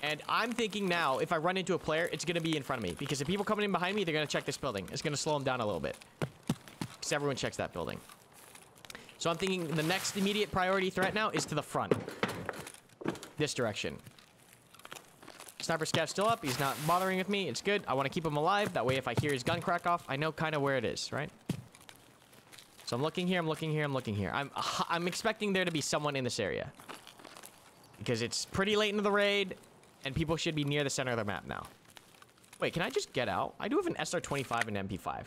And I'm thinking now, if I run into a player, it's going to be in front of me. Because the people coming in behind me, they're going to check this building. It's going to slow them down a little bit. Because everyone checks that building. So I'm thinking the next immediate priority threat now is to the front. This direction. Sniper scav's still up. He's not bothering with me. It's good. I want to keep him alive. That way, if I hear his gun crack off, I know kind of where it is, right? So I'm looking here, I'm looking here, I'm looking here. I'm expecting there to be someone in this area. Because it's pretty late into the raid, and people should be near the center of the map now. Wait, can I just get out? I do have an SR-25 and MP5.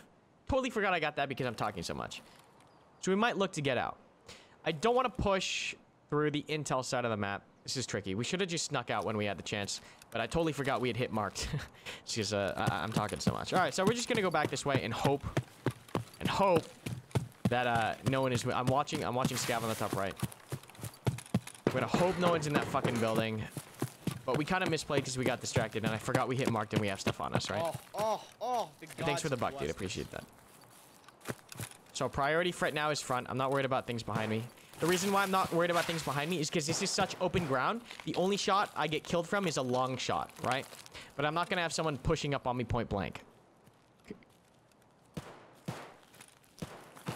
Totally forgot I got that because I'm talking so much. So we might look to get out. I don't want to push through the intel side of the map. This is tricky. We should have just snuck out when we had the chance. But I totally forgot we had hit marked. It's just, I'm talking so much. Alright, so we're just going to go back this way and hope. That no one is. I'm watching scav on the top right. I'm gonna hope no one's in that fucking building. But we kind of misplayed because we got distracted and I forgot we hit marked and we have stuff on us, right? Thanks for the buck, dude. Appreciate that. So priority threat now is front. I'm not worried about things behind me. The reason why I'm not worried about things behind me is because this is such open ground. The only shot I get killed from is a long shot, right? But I'm not gonna have someone pushing up on me point blank.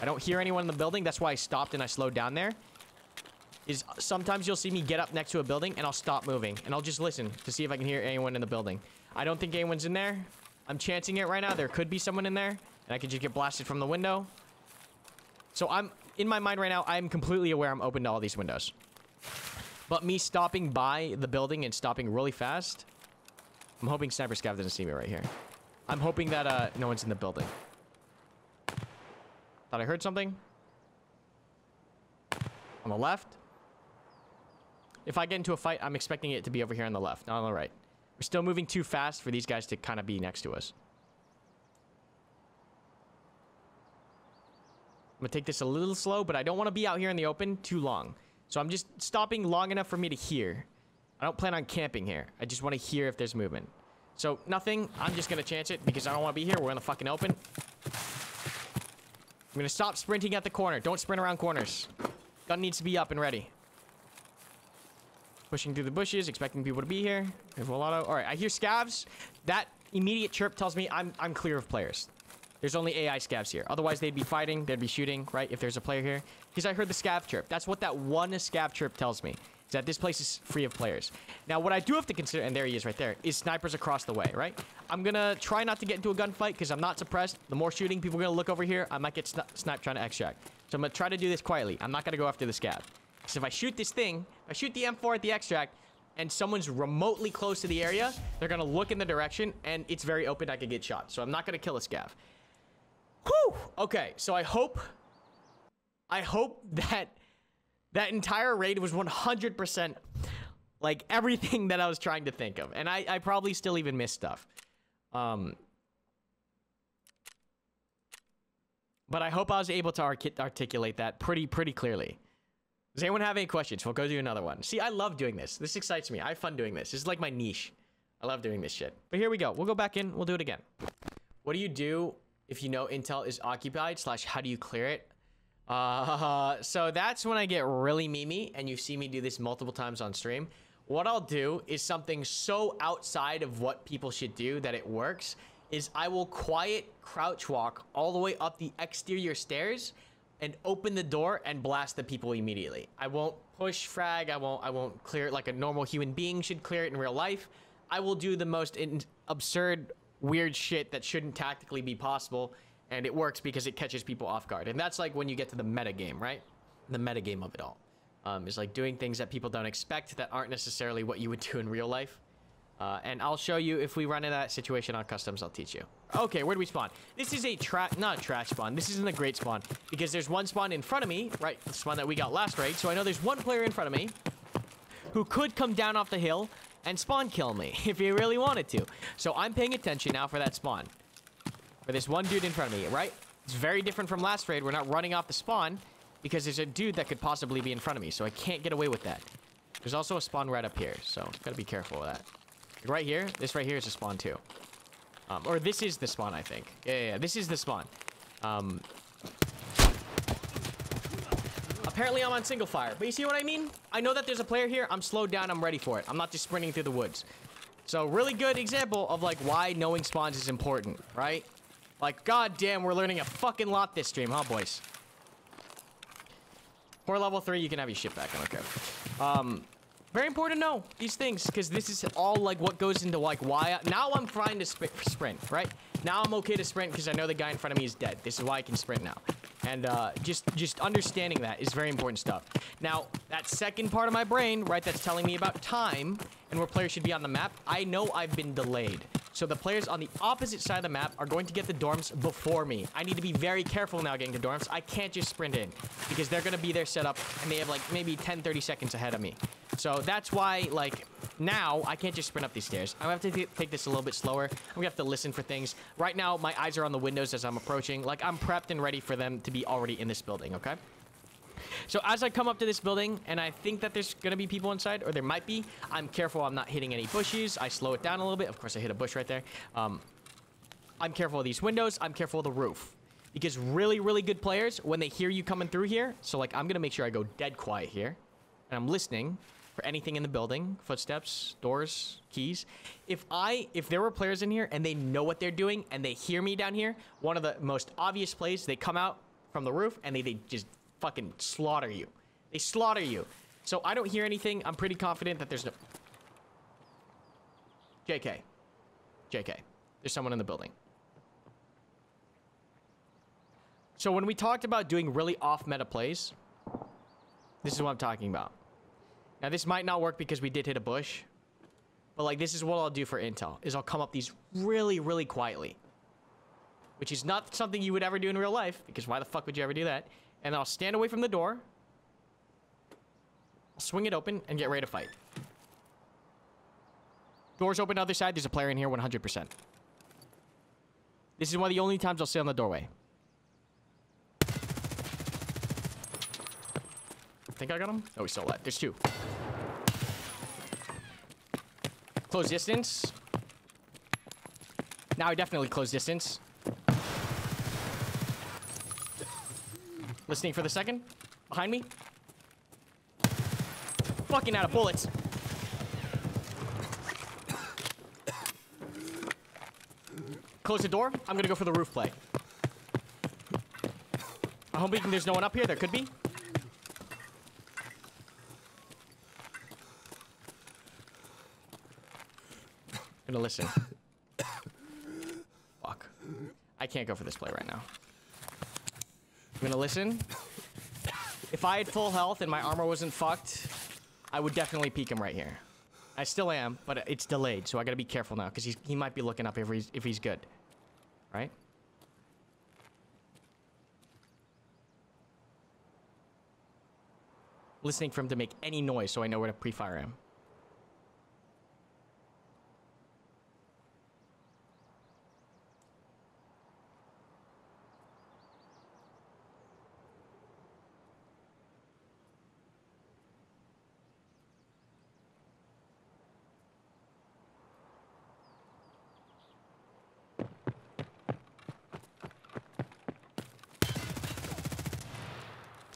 I don't hear anyone in the building. That's why I stopped and I slowed down there. Is sometimes you'll see me get up next to a building and I'll stop moving. And I'll just listen to see if I can hear anyone in the building. I don't think anyone's in there. I'm chancing it right now. There could be someone in there. And I could just get blasted from the window. So I'm, in my mind right now, I'm completely aware I'm open to all these windows. But me stopping by the building and stopping really fast, I'm hoping Sniper Scav doesn't see me right here. I'm hoping that no one's in the building. Thought I heard something. On the left. If I get into a fight, I'm expecting it to be over here on the left, not on the right. We're still moving too fast for these guys to kind of be next to us. I'm gonna take this a little slow, but I don't want to be out here in the open too long. So I'm just stopping long enough for me to hear. I don't plan on camping here. I just want to hear if there's movement. So nothing. I'm just gonna chance it because I don't want to be here. We're in the fucking open. I'm gonna stop sprinting at the corner. Don't sprint around corners. Gun needs to be up and ready. Pushing through the bushes, expecting people to be here. All right, I hear scavs. That immediate chirp tells me I'm clear of players. There's only AI scavs here. Otherwise, they'd be fighting. They'd be shooting, right? If there's a player here. Because I heard the scav chirp. That's what that one scav chirp tells me. Is that this place is free of players. Now, what I do have to consider, and there he is right there, is snipers across the way, right? I'm going to try not to get into a gunfight because I'm not suppressed. The more shooting, people are going to look over here. I might get sniped trying to extract. So I'm going to try to do this quietly. I'm not going to go after the scav. So if I shoot this thing, if I shoot the M4 at the extract, and someone's remotely close to the area, they're going to look in the direction, and it's very open. I could get shot. So I'm not going to kill a scav. Whew! Okay, so I hope that that entire raid was 100% like everything that I was trying to think of. And I probably still even missed stuff. But I hope I was able to articulate that pretty clearly. Does anyone have any questions? We'll go do another one. See, I love doing this. This excites me. I have fun doing this. This is like my niche. I love doing this shit. But here we go. We'll go back in. We'll do it again. What do you do if you know intel is occupied / how do you clear it? So that's when I get really memey, and you see me do this multiple times on stream. What I'll do is something so outside of what people should do that it works, is I will quiet crouch walk all the way up the exterior stairs and open the door and blast the people immediately. I won't push frag. I won't clear it like a normal human being should clear it in real life. I will do the most absurd, weird shit that shouldn't tactically be possible, and it works because it catches people off guard. And that's like when you get to the meta game, right? The meta game of it all is like doing things that people don't expect that aren't necessarily what you would do in real life. And I'll show you if we run into that situation on customs. I'll teach you. Okay, where do we spawn? This is a not a trash spawn. This isn't a great spawn because there's one spawn in front of me, right? The spawn that we got last raid. So I know there's one player in front of me who could come down off the hill and spawn kill me if he really wanted to. So I'm paying attention now for that spawn. For this one dude in front of me, right? It's very different from last raid. We're not running off the spawn because there's a dude that could possibly be in front of me. So I can't get away with that. There's also a spawn right up here. So gotta be careful with that. Right here, this right here is a spawn too. Or this is the spawn, I think. Yeah, this is the spawn. Apparently I'm on single fire, but you see what I mean? I know that there's a player here. I'm slowed down. I'm ready for it. I'm not just sprinting through the woods. So really good example of like why knowing spawns is important, right? Like, goddamn, we're learning a fucking lot this stream, huh, boys? For level 3, you can have your shit back. I don't care. Very important to know these things because this is all like what goes into like why now I'm trying to sprint, right? Now I'm okay to sprint because I know the guy in front of me is dead. This is why I can sprint now. And just understanding that is very important stuff. Now, that second part of my brain, right, that's telling me about time and where players should be on the map, I know I've been delayed. So the players on the opposite side of the map are going to get the dorms before me. I need to be very careful now getting to dorms. I can't just sprint in because they're going to be there set up and they have like maybe 10, 30 seconds ahead of me. So that's why, like, now I can't just sprint up these stairs. I have to take this a little bit slower. I'm going to have to listen for things. Right now, my eyes are on the windows as I'm approaching. Like, I'm prepped and ready for them to be already in this building, okay? So as I come up to this building, and I think that there's going to be people inside, or there might be, I'm careful I'm not hitting any bushes. I slow it down a little bit. Of course, I hit a bush right there. I'm careful of these windows. I'm careful of the roof. Because really, really good players, when they hear you coming through here, so, like, I'm going to make sure I go dead quiet here. And I'm listening for anything in the building. Footsteps, doors, keys. If there were players in here, and they know what they're doing, and they hear me down here, one of the most obvious plays, they come out from the roof, and they just fucking slaughter you. They slaughter you. So I don't hear anything. I'm pretty confident that there's no... JK. There's someone in the building. So when we talked about doing really off-meta plays, this is what I'm talking about. Now, this might not work because we did hit a bush. But like, this is what I'll do for intel, is I'll come up these really, really quietly. Which is not something you would ever do in real life, because why the fuck would you ever do that? And I'll stand away from the door. I'll swing it open and get ready to fight. Doors open other side. There's a player in here 100%. This is one of the only times I'll stay on the doorway. I think I got him. Oh, he's still alive. There's two. Close distance. Now I definitely close distance. Listening for the second. Behind me. Fucking out of bullets. Close the door. I'm gonna go for the roof play. I'm hoping there's no one up here. There could be. I'm gonna listen. Fuck. I can't go for this play right now. I'm gonna listen. If I had full health and my armor wasn't fucked, I would definitely peek him right here. I still am, but it's delayed, so I gotta be careful now, because he might be looking up if he's good. Right? Listening for him to make any noise so I know where to pre-fire him.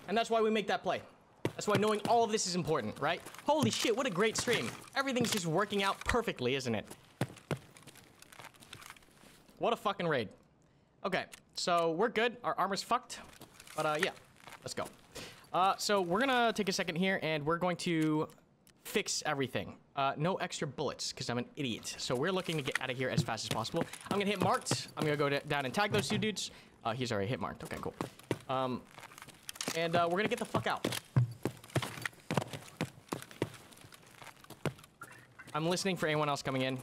And that's why we make that play. That's why knowing all of this is important, right? Holy shit, what a great stream. Everything's just working out perfectly, isn't it? What a fucking raid. Okay, so we're good. Our armor's fucked. But yeah, let's go. So we're gonna take a second here and we're going to fix everything. No extra bullets, because I'm an idiot. So we're looking to get out of here as fast as possible. I'm gonna hit marked. I'm gonna go down and tag those two dudes. He's already hit marked. Okay, cool. And we're gonna get the fuck out. I'm listening for anyone else coming in.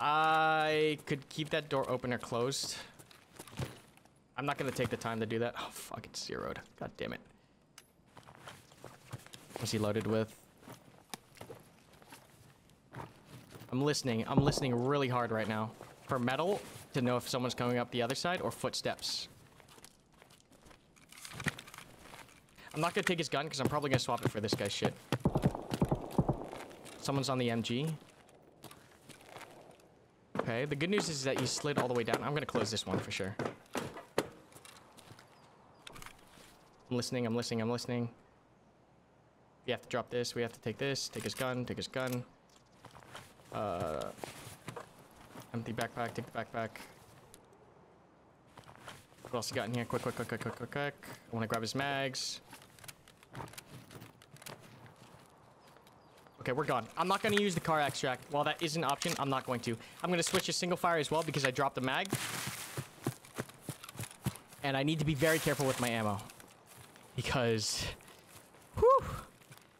I could keep that door open or closed. I'm not gonna take the time to do that. Oh, fuck, it's zeroed. God damn it. What's he loaded with? I'm listening really hard right now. For metal, to know if someone's coming up the other side, or footsteps. I'm not gonna take his gun because I'm probably gonna swap it for this guy's shit. Someone's on the MG. Okay, the good news is that he slid all the way down. I'm gonna close this one for sure. I'm listening. We have to drop this. We have to take this. Take his gun. Empty backpack. Take the backpack. What else you got in here? Quick. I wanna grab his mags. Okay, we're gone. I'm not going to use the car extract. While that is an option, I'm not going to. I'm going to switch to single fire as well because I dropped the mag. And I need to be very careful with my ammo. Because... Whew.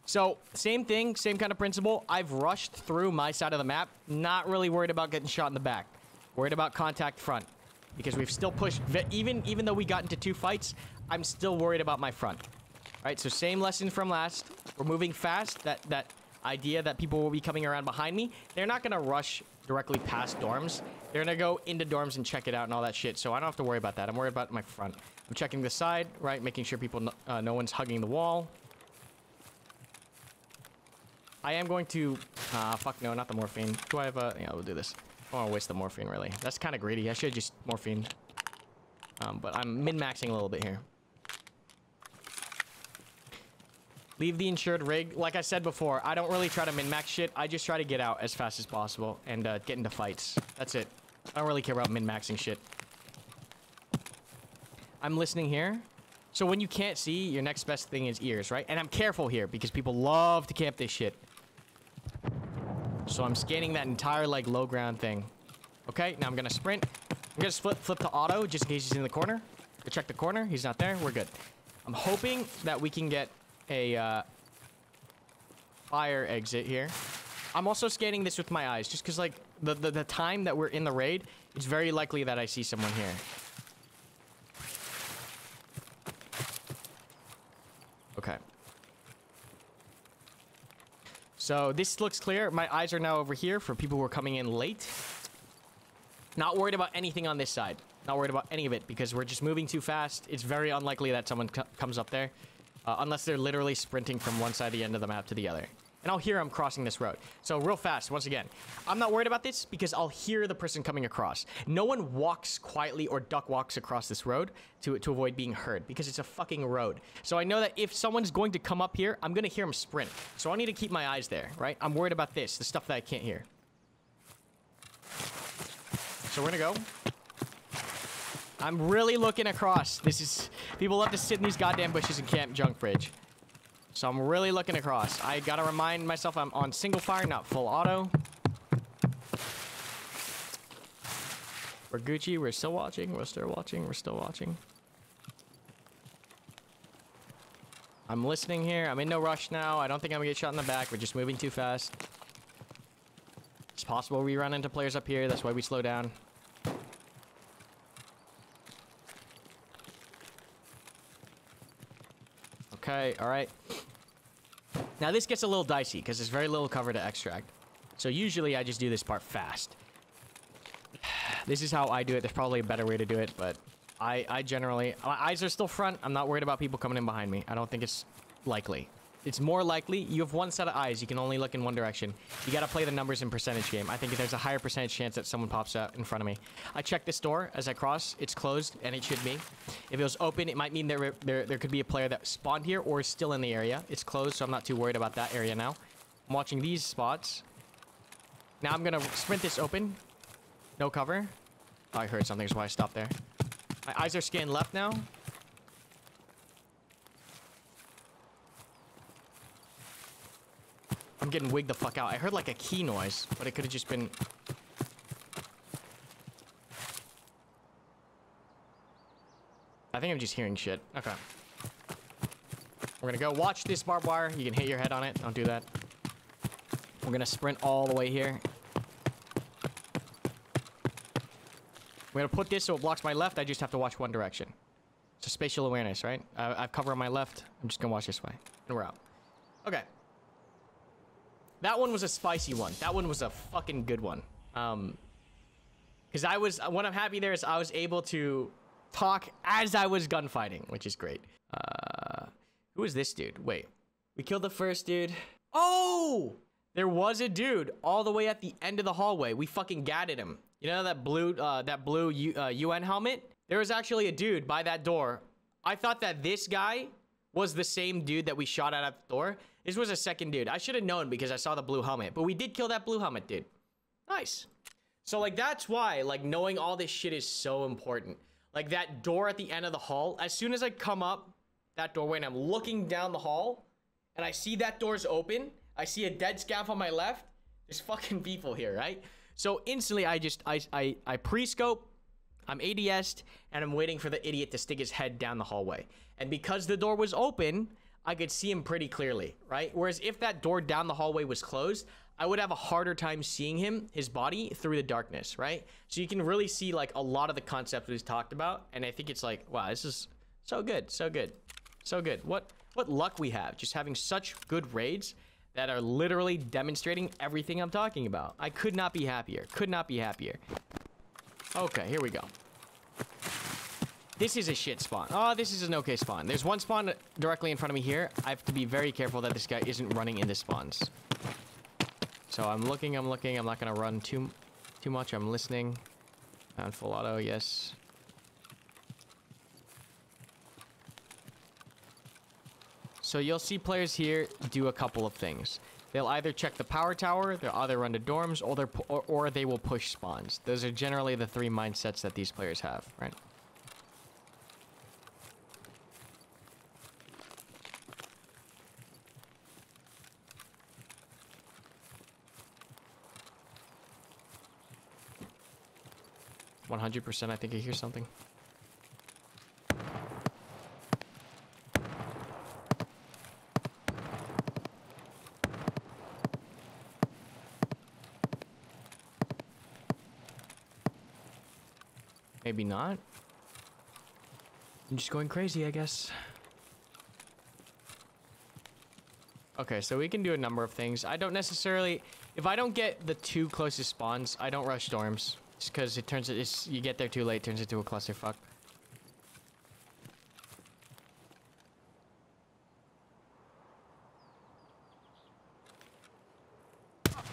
So, same thing, same kind of principle. I've rushed through my side of the map. Not really worried about getting shot in the back. Worried about contact front. Because we've still pushed... Even though we got into 2 fights, I'm still worried about my front. Alright, so same lesson from last. We're moving fast. That idea that people will be coming around behind me, they're not gonna rush directly past dorms. They're gonna go into dorms and check it out and all that shit, so I don't have to worry about that. I'm worried about my front. I'm checking the side, right, making sure people no one's hugging the wall. I am going to fuck no, not the morphine. Do I have a... Yeah, we'll do this. I don't want to waste the morphine, really. That's kind of greedy. I should have just morphine. But I'm min-maxing a little bit here. Leave the insured rig. Like I said before, I don't really try to min-max shit. I just try to get out as fast as possible and get into fights. That's it. I don't really care about min-maxing shit. I'm listening here. So when you can't see, your next best thing is ears, right? And I'm careful here because people love to camp this shit. So I'm scanning that entire, like, low ground thing. Okay, now I'm gonna sprint. I'm gonna flip to auto just in case he's in the corner. Go check the corner. He's not there. We're good. I'm hoping that we can get a fire exit here. I'm also scanning this with my eyes, just because, like, the time that we're in the raid, it's very likely that I see someone here. Okay. So this looks clear. My eyes are now over here for people who are coming in late. Not worried about anything on this side. Not worried about any of it because we're just moving too fast. It's very unlikely that someone comes up there. Unless they're literally sprinting from one side of the end of the map to the other. And I'll hear them crossing this road. So real fast, once again, I'm not worried about this because I'll hear the person coming across. No one walks quietly or duck walks across this road to avoid being heard because it's a fucking road. So I know that if someone's going to come up here, I'm going to hear them sprint. So I need to keep my eyes there, right? I'm worried about this, the stuff that I can't hear. So we're going to go. I'm really looking across. This is... People love to sit in these goddamn bushes and camp junk bridge. So I'm really looking across. I gotta remind myself I'm on single fire, not full auto. We're Gucci. We're still watching. We're still watching. We're still watching. I'm listening here. I'm in no rush now. I don't think I'm gonna get shot in the back. We're just moving too fast. It's possible we run into players up here. That's why we slow down. Okay, alright. Now this gets a little dicey because there's very little cover to extract. So usually I just do this part fast. This is how I do it. There's probably a better way to do it, but I generally... My eyes are still front. I'm not worried about people coming in behind me. I don't think it's likely. It's more likely you have one set of eyes. You can only look in one direction. You gotta play the numbers in percentage game. I think there's a higher percentage chance that someone pops out in front of me. I check this door as I cross. It's closed, and it should be. If it was open, it might mean there could be a player that spawned here or is still in the area. It's closed, so I'm not too worried about that area now. I'm watching these spots. Now I'm gonna sprint this open. No cover. Oh, I heard something, that's why I stopped there. My eyes are scanned left now. I'm getting wigged the fuck out. I heard like a key noise, but it could have just been... I think I'm just hearing shit. Okay. We're gonna go watch this barbed wire. You can hit your head on it. Don't do that. We're gonna sprint all the way here. We're gonna put this so it blocks my left. I just have to watch one direction. It's a spatial awareness, right? I've cover on my left. I'm just gonna watch this way. And we're out. Okay. That one was a spicy one. That one was a fucking good one. Because what I'm happy there is I was able to talk as I was gunfighting, which is great. Who is this dude? Wait, we killed the first dude. Oh, there was a dude all the way at the end of the hallway. We fucking gatted him. You know that blue UN helmet? There was actually a dude by that door. I thought that this guy was the same dude that we shot at the door. This was a second dude. I should have known because I saw the blue helmet. But we did kill that blue helmet dude. Nice. So, like, that's why, like, knowing all this shit is so important. Like, that door at the end of the hall, as soon as I come up that doorway and I'm looking down the hall, and I see that door's open, I see a dead scav on my left, there's fucking people here, right? So, instantly, I pre-scope, I'm ADS'd, and I'm waiting for the idiot to stick his head down the hallway. And because the door was open, I could see him pretty clearly, right? Whereas if that door down the hallway was closed, I would have a harder time seeing him, his body, through the darkness, right? So you can really see, like, a lot of the concepts we've talked about, and I think it's like, wow, this is so good, so good, so good. What luck we have, just having such good raids that are literally demonstrating everything I'm talking about. I could not be happier, could not be happier. Okay, here we go. This is a shit spawn. Oh, this is an okay spawn. There's one spawn directly in front of me here. I have to be very careful that this guy isn't running into spawns. So I'm looking. I'm not gonna run too much. I'm listening. On full auto, yes. So you'll see players here do a couple of things. They'll either check the power tower, they'll either run to dorms, or they will push spawns. Those are generally the three mindsets that these players have, right? %, I think I hear something. Maybe not. I'm just going crazy, I guess. Okay, so we can do a number of things. I don't necessarily... If I don't get the 2 closest spawns, I don't rush storms. Just because it turns... you get there too late, it turns into a clusterfuck.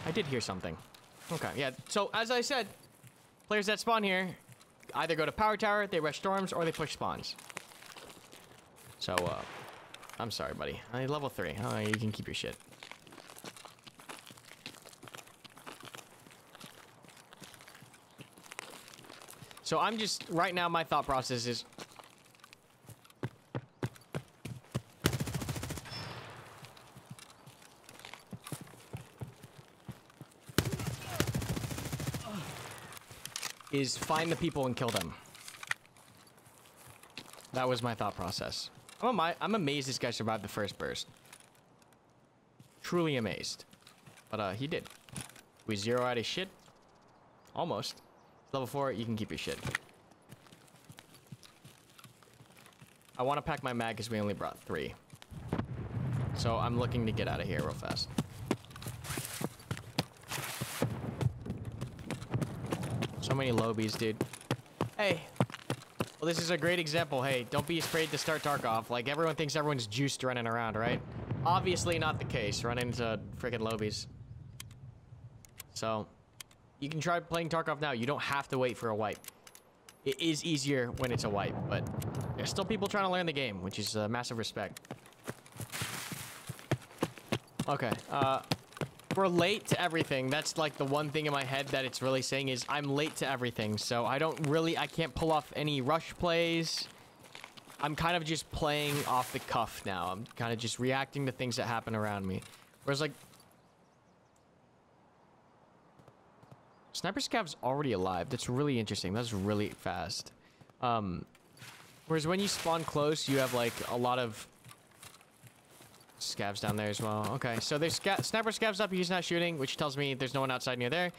I did hear something. Okay, yeah. So, as I said, players that spawn here either go to Power Tower, they rush storms, or they push spawns. So, I'm sorry, buddy. Level 3. Oh, you can keep your shit. So, I'm just... Right now, my thought process is... is find the people and kill them. That was my thought process. I'm amazed this guy survived the first burst. Truly amazed. But he did. We 0 out his shit. Almost. Level 4, you can keep your shit. I want to pack my mag because we only brought 3. So I'm looking to get out of here real fast. So many lobies, dude. Hey. Well, this is a great example. Hey, don't be afraid to start Tarkov. Like, everyone thinks everyone's juiced running around, right? Obviously not the case. Run into freaking lobies. So, you can try playing Tarkov now. You don't have to wait for a wipe. It is easier when it's a wipe, but there's still people trying to learn the game, which is massive respect. Okay, we're late to everything. That's like the one thing in my head that it's really saying is I'm late to everything. So I can't pull off any rush plays. I'm kind of just playing off the cuff now. I'm kind of just reacting to things that happen around me. Whereas like... Sniper Scav's already alive. That's really interesting. That's really fast. Whereas when you spawn close, you have like a lot of... Scavs down there as well. Okay, so there's Sniper Scavs up, he's not shooting, which tells me there's no one outside near there.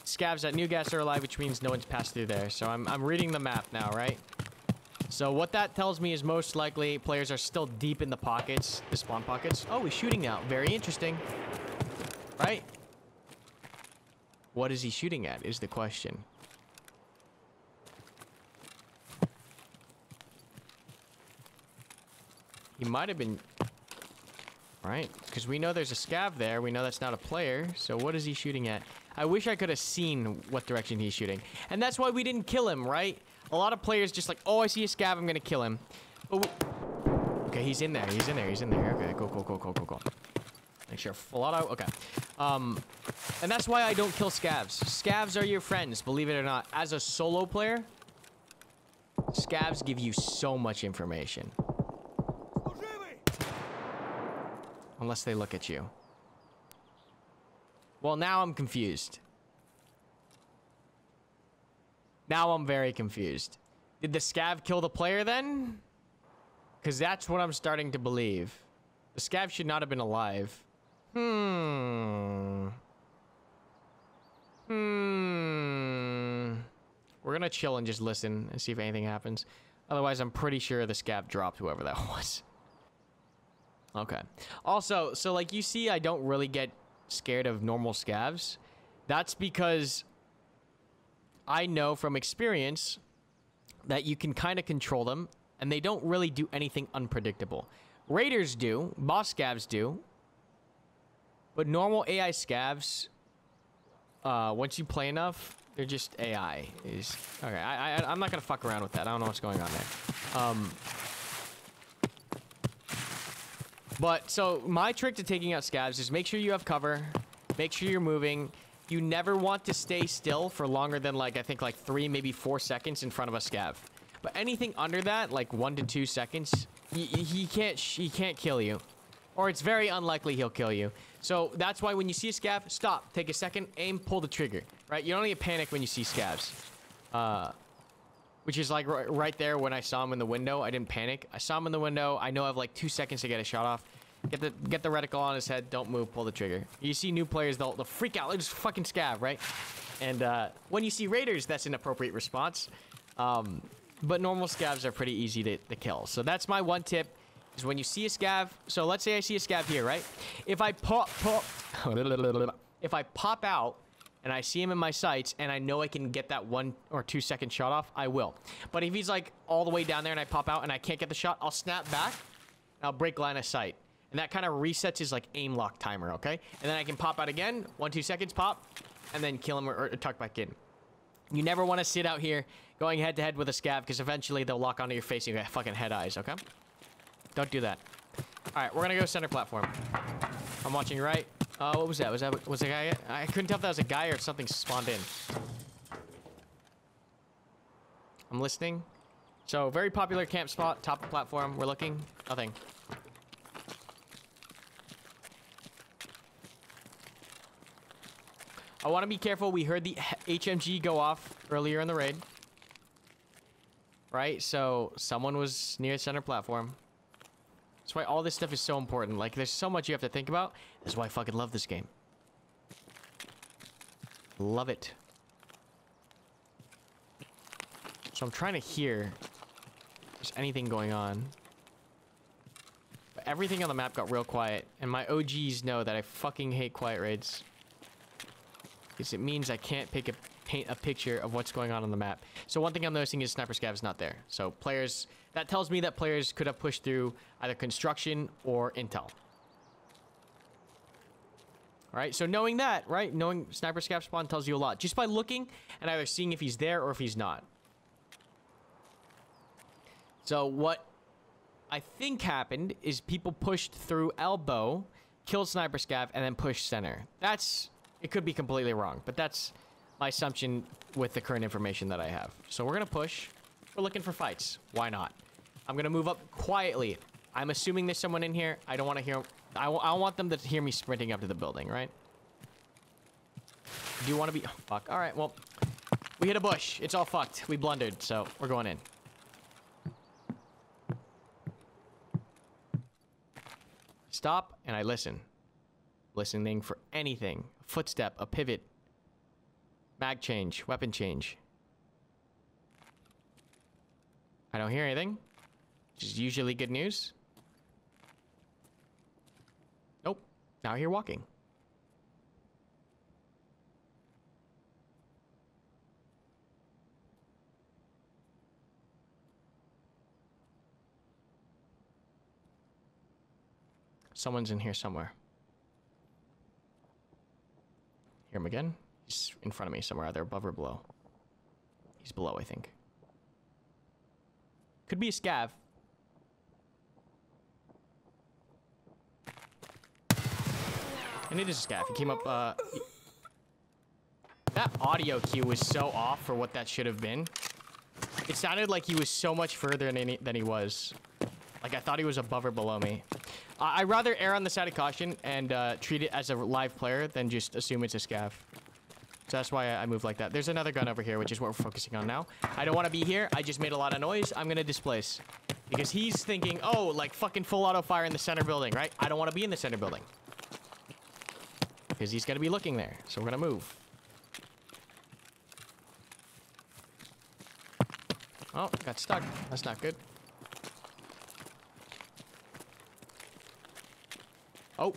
Scavs at New Gas are alive, which means no one's passed through there. So I'm reading the map now, right? So what that tells me is most likely players are still deep in the pockets, the spawn pockets. Oh, he's shooting now. Very interesting. Right? What is he shooting at is the question. He might have been... Right? Because we know there's a scav there. We know that's not a player. So what is he shooting at? I wish I could have seen what direction he's shooting. And that's why we didn't kill him, right? A lot of players just like, oh, I see a scav, I'm going to kill him. But okay, he's in there. He's in there. He's in there. Okay, cool. Make sure full auto. Okay. And that's why I don't kill scavs. Scavs are your friends, believe it or not. As a solo player, scavs give you so much information. Unless they look at you. Well, now I'm confused. Now I'm very confused. Did the scav kill the player then? Because that's what I'm starting to believe. The scav should not have been alive. We're gonna chill and just listen and see if anything happens. Otherwise, I'm pretty sure the scav dropped whoever that was. Okay. Also, so like you see, I don't really get scared of normal scavs. That's because I know from experience that you can kind of control them, and they don't really do anything unpredictable. Raiders do, boss scavs do, but normal AI scavs, once you play enough, they're just AI. Okay, I'm not gonna fuck around with that. I don't know what's going on there. But, so, my trick to taking out scavs is make sure you have cover, make sure you're moving. You never want to stay still for longer than, like, I think, like 3, maybe 4 seconds in front of a scav. But anything under that, like 1 to 2 seconds, he can't kill you. Or it's very unlikely he'll kill you. So, that's why when you see a scav, stop, take a second, aim, pull the trigger, right? You don't need to panic when you see scavs. Which is like right there when I saw him in the window. I didn't panic. I saw him in the window. I know I have like 2 seconds to get a shot off. Get the reticle on his head. Don't move. Pull the trigger. You see new players, they'll freak out. They're just fucking scav, right? And when you see raiders, that's an appropriate response. But normal scavs are pretty easy to kill. So that's my one tip, is when you see a scav. So let's say I see a scav here, right? If I if I pop out and I see him in my sights and I know I can get that 1 or 2 second shot off, I will. But if he's like all the way down there and I pop out and I can't get the shot, I'll snap back and I'll break line of sight. And that kind of resets his like aim lock timer, okay? And then I can pop out again, 1, 2 seconds, pop, and then kill him or tuck back in. You never want to sit out here going head to head with a scav, because eventually they'll lock onto your face and you get fucking head eyes, okay? Don't do that. All right, we're gonna go center platform. I'm watching right. What was that? Was a guy? I couldn't tell if that was a guy or if something spawned in. I'm listening. So very popular camp spot, top of platform. We're looking. Nothing. I want to be careful. We heard the HMG go off earlier in the raid. Right? So someone was near center platform. That's why all this stuff is so important. Like, there's so much you have to think about. That's why I fucking love this game. Love it. So I'm trying to hear if there's anything going on. But everything on the map got real quiet. And my OGs know that I fucking hate quiet raids. Because it means I can't paint a picture of what's going on the map. So one thing I'm noticing is Sniper Scav is not there. So players, that tells me that players could have pushed through either construction or intel. All right, so knowing that, right, knowing Sniper Scav spawn tells you a lot. Just by looking and either seeing if he's there or if he's not. So what I think happened is people pushed through elbow, killed Sniper Scav, and then pushed center. It could be completely wrong, but that's my assumption with the current information that I have. So we're gonna push. We're looking for fights. Why not? I'm gonna move up quietly. I'm assuming there's someone in here. I don't want to hear. I want them to hear me sprinting up to the building, right? Do you want to be? Oh, fuck. All right. Well, we hit a bush. It's all fucked. We blundered, so we're going in. Stop, and I listen. Listening for anything. A footstep, a pivot. Mag change, weapon change. I don't hear anything, which is usually good news. Nope. Now I hear walking. Someone's in here somewhere. Hear him again? He's in front of me somewhere, either above or below. He's below, I think. Could be a scav. And it is a scav. He came up, that audio cue was so off for what that should have been. It sounded like he was so much further than he was. Like, I thought he was above or below me. I'd rather err on the side of caution and treat it as a live player than just assume it's a scav. So that's why I move like that. There's another gun over here, which is what we're focusing on now. I don't want to be here. I just made a lot of noise. I'm going to displace. Because he's thinking, oh, like fucking full auto fire in the center building, right? I don't want to be in the center building. Because he's going to be looking there. So we're going to move. Oh, got stuck. That's not good. Oh.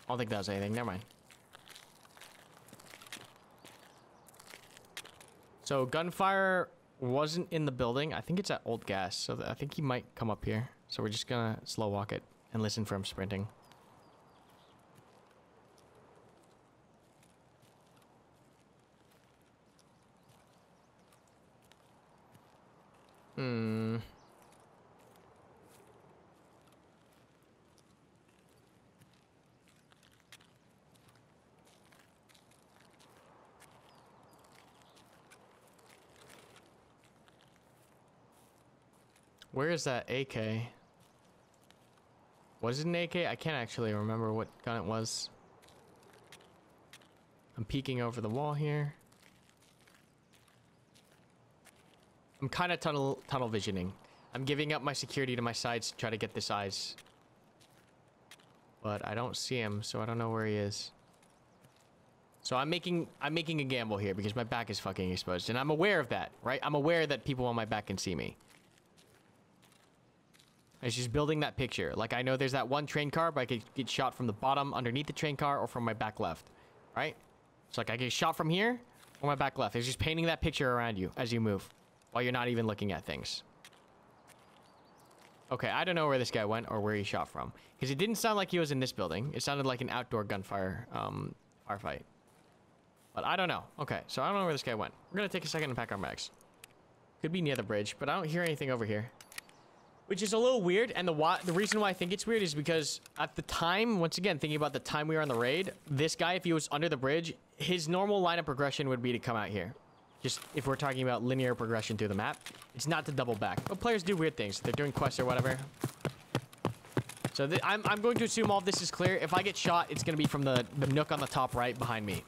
I don't think that was anything. Never mind. So gunfire wasn't in the building. I think it's at old gas. So I think he might come up here. So we're just gonna slow walk it and listen for him sprinting. Where is that AK? Was it an AK? I can't actually remember what gun it was. I'm peeking over the wall here. I'm kind of tunnel visioning. I'm giving up my security to my sides to try to get this eyes. But I don't see him, so I don't know where he is. So I'm making a gamble here because my back is fucking exposed. And I'm aware of that, right? I'm aware that people on my back can see me. It's just building that picture. Like, I know there's that one train car, but I could get shot from the bottom underneath the train car or from my back left, right? So, like, I get shot from here or my back left. It's just painting that picture around you as you move while you're not even looking at things. Okay, I don't know where this guy went or where he shot from. Because it didn't sound like he was in this building. It sounded like an outdoor gunfire firefight. But I don't know. Okay, so I don't know where this guy went. We're going to take a second and pack our bags. Could be near the bridge, but I don't hear anything over here. Which is a little weird, and the reason why I think it's weird is because at the time, once again, thinking about the time we were on the raid, this guy, if he was under the bridge, his normal line of progression would be to come out here. Just if we're talking about linear progression through the map, it's not to double back. But players do weird things. They're doing quests or whatever. So I'm going to assume all of this is clear. If I get shot, it's going to be from the nook on the top right behind me.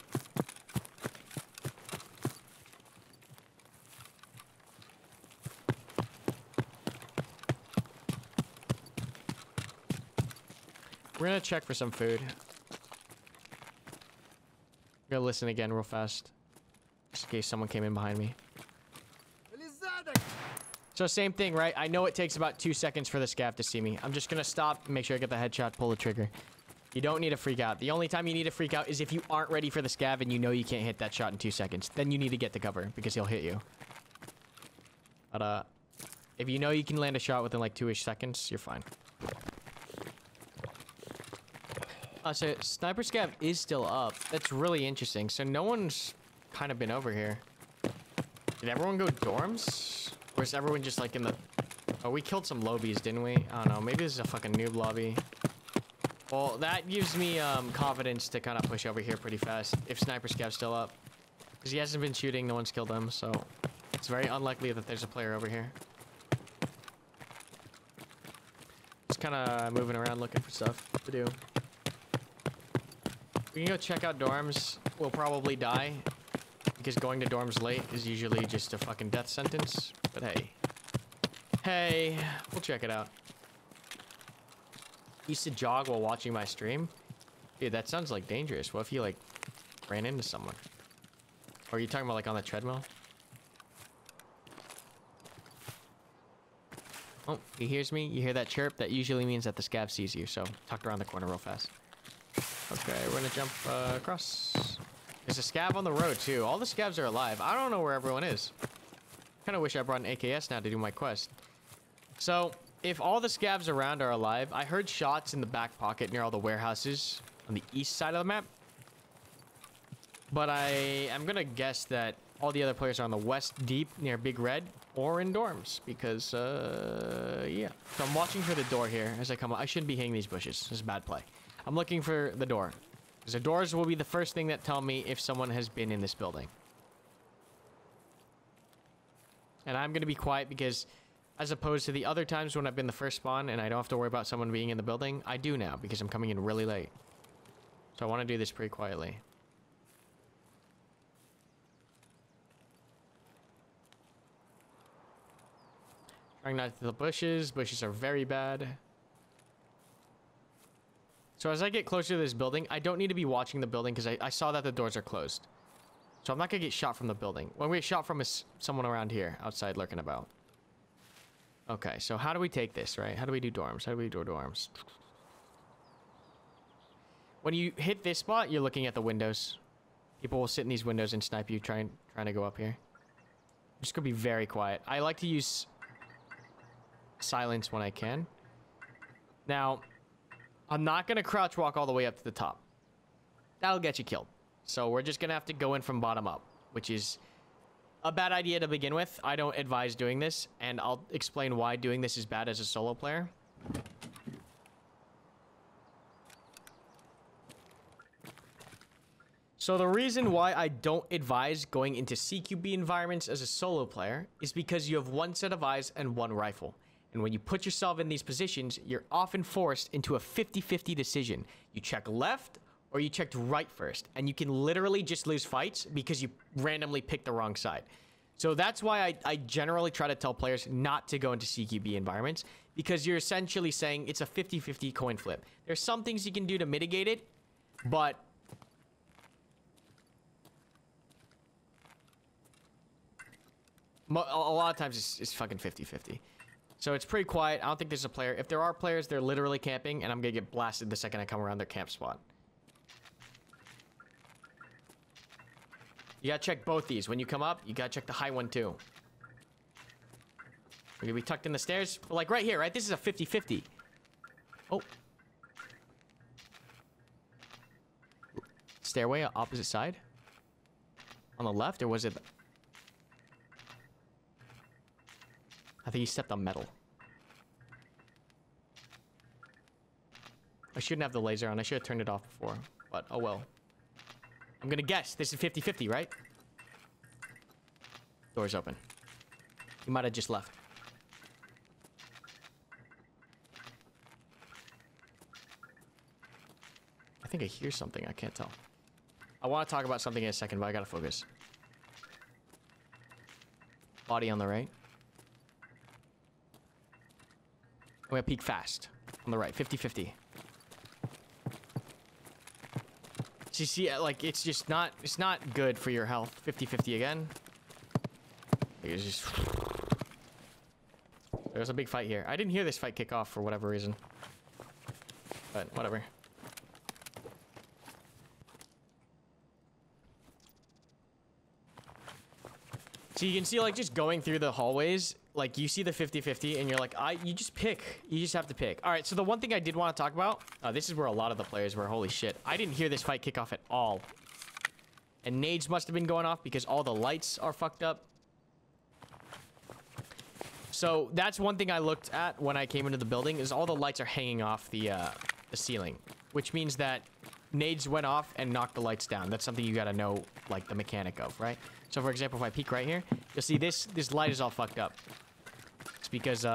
We're gonna check for some food. We're gonna listen again real fast. Just in case someone came in behind me. So same thing, right? I know it takes about 2 seconds for the scav to see me. I'm just gonna stop, make sure I get the headshot, pull the trigger. You don't need to freak out. The only time you need to freak out is if you aren't ready for the scav and you know you can't hit that shot in 2 seconds. Then you need to get to cover because he'll hit you. But if you know you can land a shot within like 2-ish seconds, you're fine. So sniper scav is still up. That's really interesting. So no one's kind of been over here. Did everyone go dorms? Or is everyone just like in the... Oh, we killed some lobies, didn't we? I don't know. Maybe this is a fucking noob lobby. Well, that gives me confidence to kind of push over here pretty fast if sniper scav's still up. Because he hasn't been shooting. No one's killed him. So it's very unlikely that there's a player over here. Just kind of moving around looking for stuff to do. We can go check out dorms. We'll probably die. Because going to dorms late is usually just a fucking death sentence. But hey. Hey, we'll check it out. Used to jog while watching my stream? Dude, that sounds like dangerous. What if you like ran into someone? Or are you talking about like on the treadmill? Oh, he hears me. You hear that chirp? That usually means that the scav sees you. So tucked around the corner real fast. Okay, we're gonna jump across. There's a scav on the road too. All the scavs are alive. I don't know where everyone is. Kind of wish I brought an AKS now to do my quest. So, if all the scavs around are alive, I heard shots in the back pocket near all the warehouses on the east side of the map. But I am gonna guess that all the other players are on the west deep near Big Red or in dorms because, yeah. So I'm watching for the door here as I come up. I shouldn't be hitting these bushes. This is a bad play. I'm looking for the door. Because the doors will be the first thing that tell me if someone has been in this building. And I'm going to be quiet because as opposed to the other times when I've been the first spawn and I don't have to worry about someone being in the building, I do now because I'm coming in really late. So I want to do this pretty quietly. Trying not to hit the bushes. Bushes are very bad. So as I get closer to this building, I don't need to be watching the building because I saw that the doors are closed. So I'm not going to get shot from the building. When we get shot from is someone around here, outside lurking about. Okay, so how do we take this, right? How do we do dorms? How do we do dorms? When you hit this spot, you're looking at the windows. People will sit in these windows and snipe you trying to go up here. I'm just going to be very quiet. I like to use silence when I can. Now... I'm not going to crouch walk all the way up to the top. That'll get you killed. So we're just going to have to go in from bottom up, which is a bad idea to begin with. I don't advise doing this, and I'll explain why doing this is bad as a solo player. So the reason why I don't advise going into CQB environments as a solo player is because you have one set of eyes and one rifle. And when you put yourself in these positions, you're often forced into a 50-50 decision. You check left or you checked right first. And you can literally just lose fights because you randomly pick the wrong side. So that's why I generally try to tell players not to go into CQB environments. Because you're essentially saying it's a 50-50 coin flip. There's some things you can do to mitigate it. But A lot of times it's fucking 50-50. So it's pretty quiet. I don't think there's a player. If there are players, they're literally camping, and I'm gonna get blasted the second I come around their camp spot. You gotta check both these. When you come up, you gotta check the high one too. We're gonna be tucked in the stairs. But like right here, right? This is a 50-50. Oh. Stairway, opposite side? On the left, or was it... I think he stepped on metal. I shouldn't have the laser on. I should have turned it off before. But, oh well. I'm gonna guess. This is 50-50, right? Door's open. He might have just left. I think I hear something. I can't tell. I want to talk about something in a second, but I gotta focus. Body on the right. I'm gonna peek fast. On the right. 50-50. So you see, like, it's just not... It's not good for your health. 50-50 again. It's just... There's a big fight here. I didn't hear this fight kick off for whatever reason. But, whatever. So you can see, like, just going through the hallways, like, you see the 50-50, and you're like, you just pick. You just have to pick. All right, so the one thing I did want to talk about, this is where a lot of the players were. Holy shit. I didn't hear this fight kick off at all. And nades must have been going off because all the lights are fucked up. So that's one thing I looked at when I came into the building, is all the lights are hanging off the ceiling, which means that nades went off and knocked the lights down. That's something you gotta know, like, the mechanic of, right? So, for example, if I peek right here, you'll see this light is all fucked up. It's because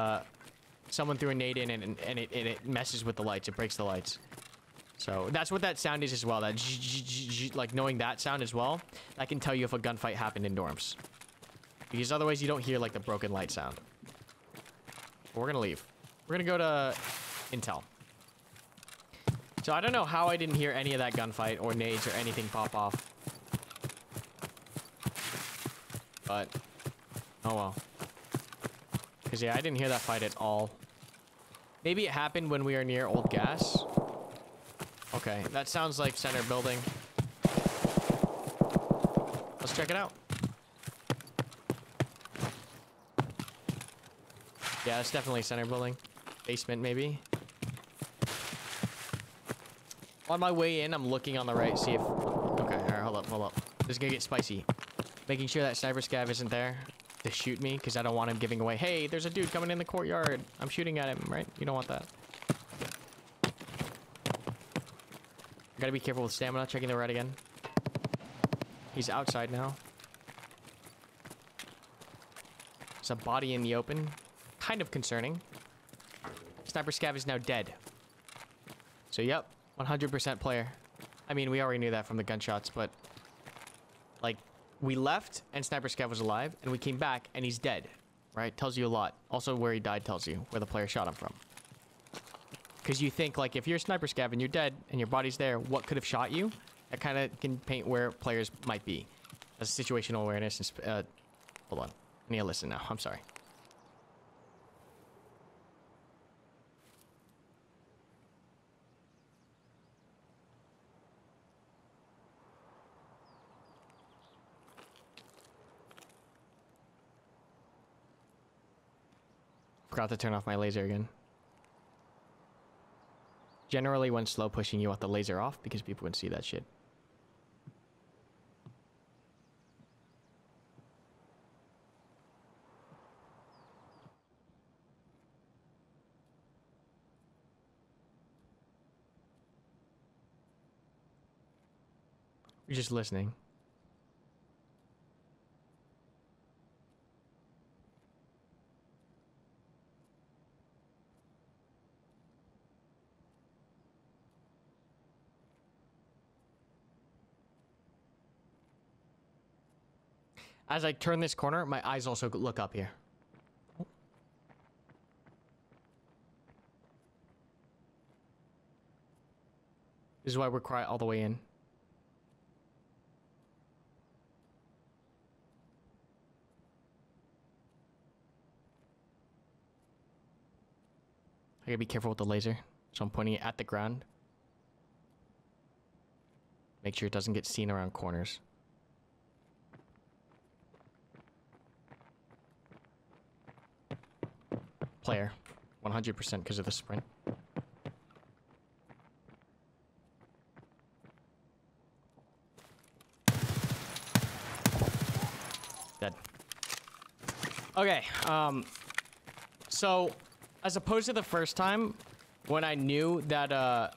someone threw a nade in and it messes with the lights. It breaks the lights. So that's what that sound is as well. That like, knowing that sound as well, that can tell you if a gunfight happened in dorms. Because otherwise you don't hear, like, the broken light sound. But we're gonna leave. We're gonna go to Intel. So I don't know how I didn't hear any of that gunfight or nades or anything pop off. But, oh well. Because, yeah, I didn't hear that fight at all. Maybe it happened when we were near old gas. Okay, that sounds like center building. Let's check it out. Yeah, it's definitely center building. Basement, maybe. On my way in, I'm looking on the right, see if... Okay, alright, hold up. This is gonna get spicy. Making sure that sniper scav isn't there to shoot me, because I don't want him giving away, hey, there's a dude coming in the courtyard. I'm shooting at him, right? You don't want that. Gotta be careful with stamina. Checking the right again. He's outside now. There's a body in the open. Kind of concerning. Sniper scav is now dead. So, yep. 100% player. I mean, we already knew that from the gunshots, but... Like... We left, and Sniper Scav was alive, and we came back, and he's dead. Right? Tells you a lot. Also, where he died tells you where the player shot him from. Because you think, like, if you're Sniper Scav and you're dead, and your body's there, what could have shot you? That kind of can paint where players might be. That's situational awareness. And, hold on. I need to listen now. I'm sorry. Forgot to turn off my laser again. Generally, when slow pushing, you want the laser off because people would see that shit. You're just listening. As I turn this corner, my eyes also look up here. This is why we're quiet all the way in. I gotta be careful with the laser. So I'm pointing it at the ground. Make sure it doesn't get seen around corners. Player. 100% because of the sprint. Dead. Okay, so as opposed to the first time when I knew that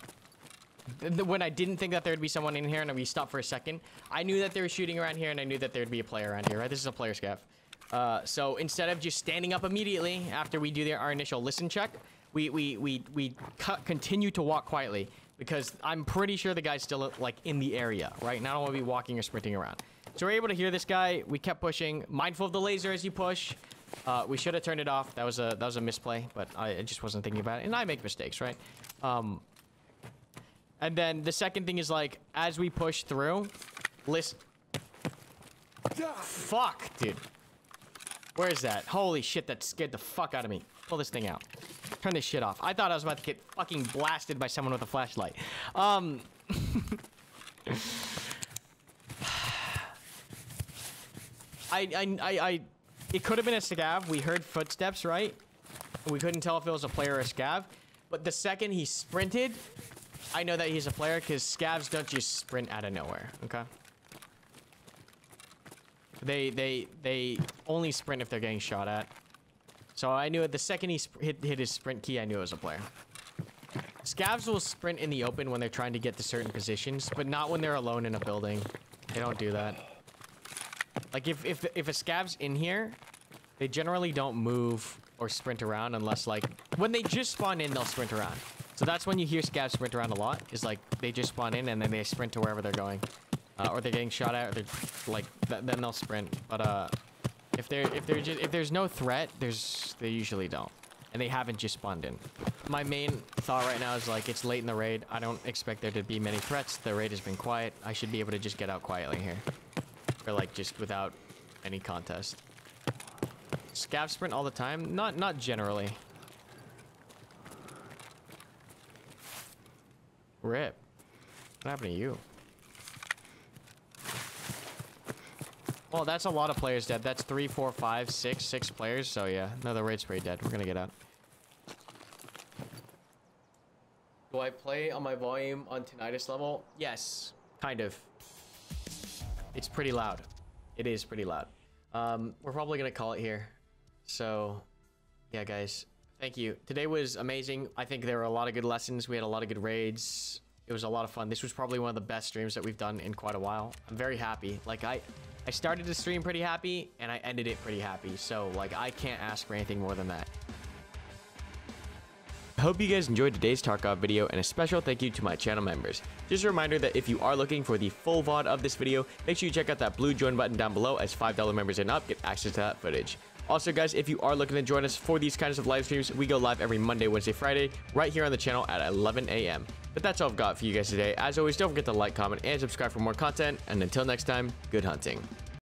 when I didn't think that there would be someone in here and we stopped for a second, I knew that they were shooting around here and I knew that there would be a player around here, right? This is a player scav. So instead of just standing up immediately after we do our initial listen check, we continue to walk quietly because I'm pretty sure the guy's still like in the area, right? And I don't want to be walking or sprinting around. So we're able to hear this guy. We kept pushing, mindful of the laser as you push. We should have turned it off. That was a misplay, but I just wasn't thinking about it. And I make mistakes, right? And then the second thing is like, as we push through, listen. Fuck, dude. Where is that? Holy shit, that scared the fuck out of me. Pull this thing out. Turn this shit off. I thought I was about to get fucking blasted by someone with a flashlight. It could have been a scav. We heard footsteps, right? We couldn't tell if it was a player or a scav. But the second he sprinted, I know that he's a player because scavs don't just sprint out of nowhere, okay? They only sprint if they're getting shot at. So I knew it the second he hit his sprint key, I knew it was a player. Scavs will sprint in the open when they're trying to get to certain positions, but not when they're alone in a building. They don't do that. Like if a scav's in here, they generally don't move or sprint around unless like when they just spawn in, they'll sprint around. So that's when you hear scavs sprint around a lot. Is like they just spawn in and then they sprint to wherever they're going, or they're getting shot at. Or they're like then they'll sprint. But if there's no threat, they usually don't, and they haven't just spawned in. My main thought right now is like it's late in the raid. I don't expect there to be many threats. The raid has been quiet. I should be able to just get out quietly here. Or like just without any contest. Scav sprint all the time? Not generally. Rip. What happened to you? Well, that's a lot of players dead. That's 3, 4, 5, 6 players. So yeah, no, the raid's pretty dead. We're gonna get out. Do I play on my volume on tinnitus level? Yes, kind of. It's pretty loud. It is pretty loud. We're probably gonna call it here. So, yeah, guys, thank you. Today was amazing. I think there were a lot of good lessons. We had a lot of good raids. It was a lot of fun. This was probably one of the best streams that we've done in quite a while. I'm very happy. Like I started the stream pretty happy and I ended it pretty happy. So like I can't ask for anything more than that. I hope you guys enjoyed today's Tarkov video, and a special thank you to my channel members. Just a reminder that if you are looking for the full VOD of this video, make sure you check out that blue join button down below, as $5 members and up get access to that footage. Also guys, if you are looking to join us for these kinds of live streams, we go live every Monday, Wednesday, Friday, right here on the channel at 11 AM. But that's all I've got for you guys today. As always, don't forget to like, comment, and subscribe for more content, and until next time, good hunting.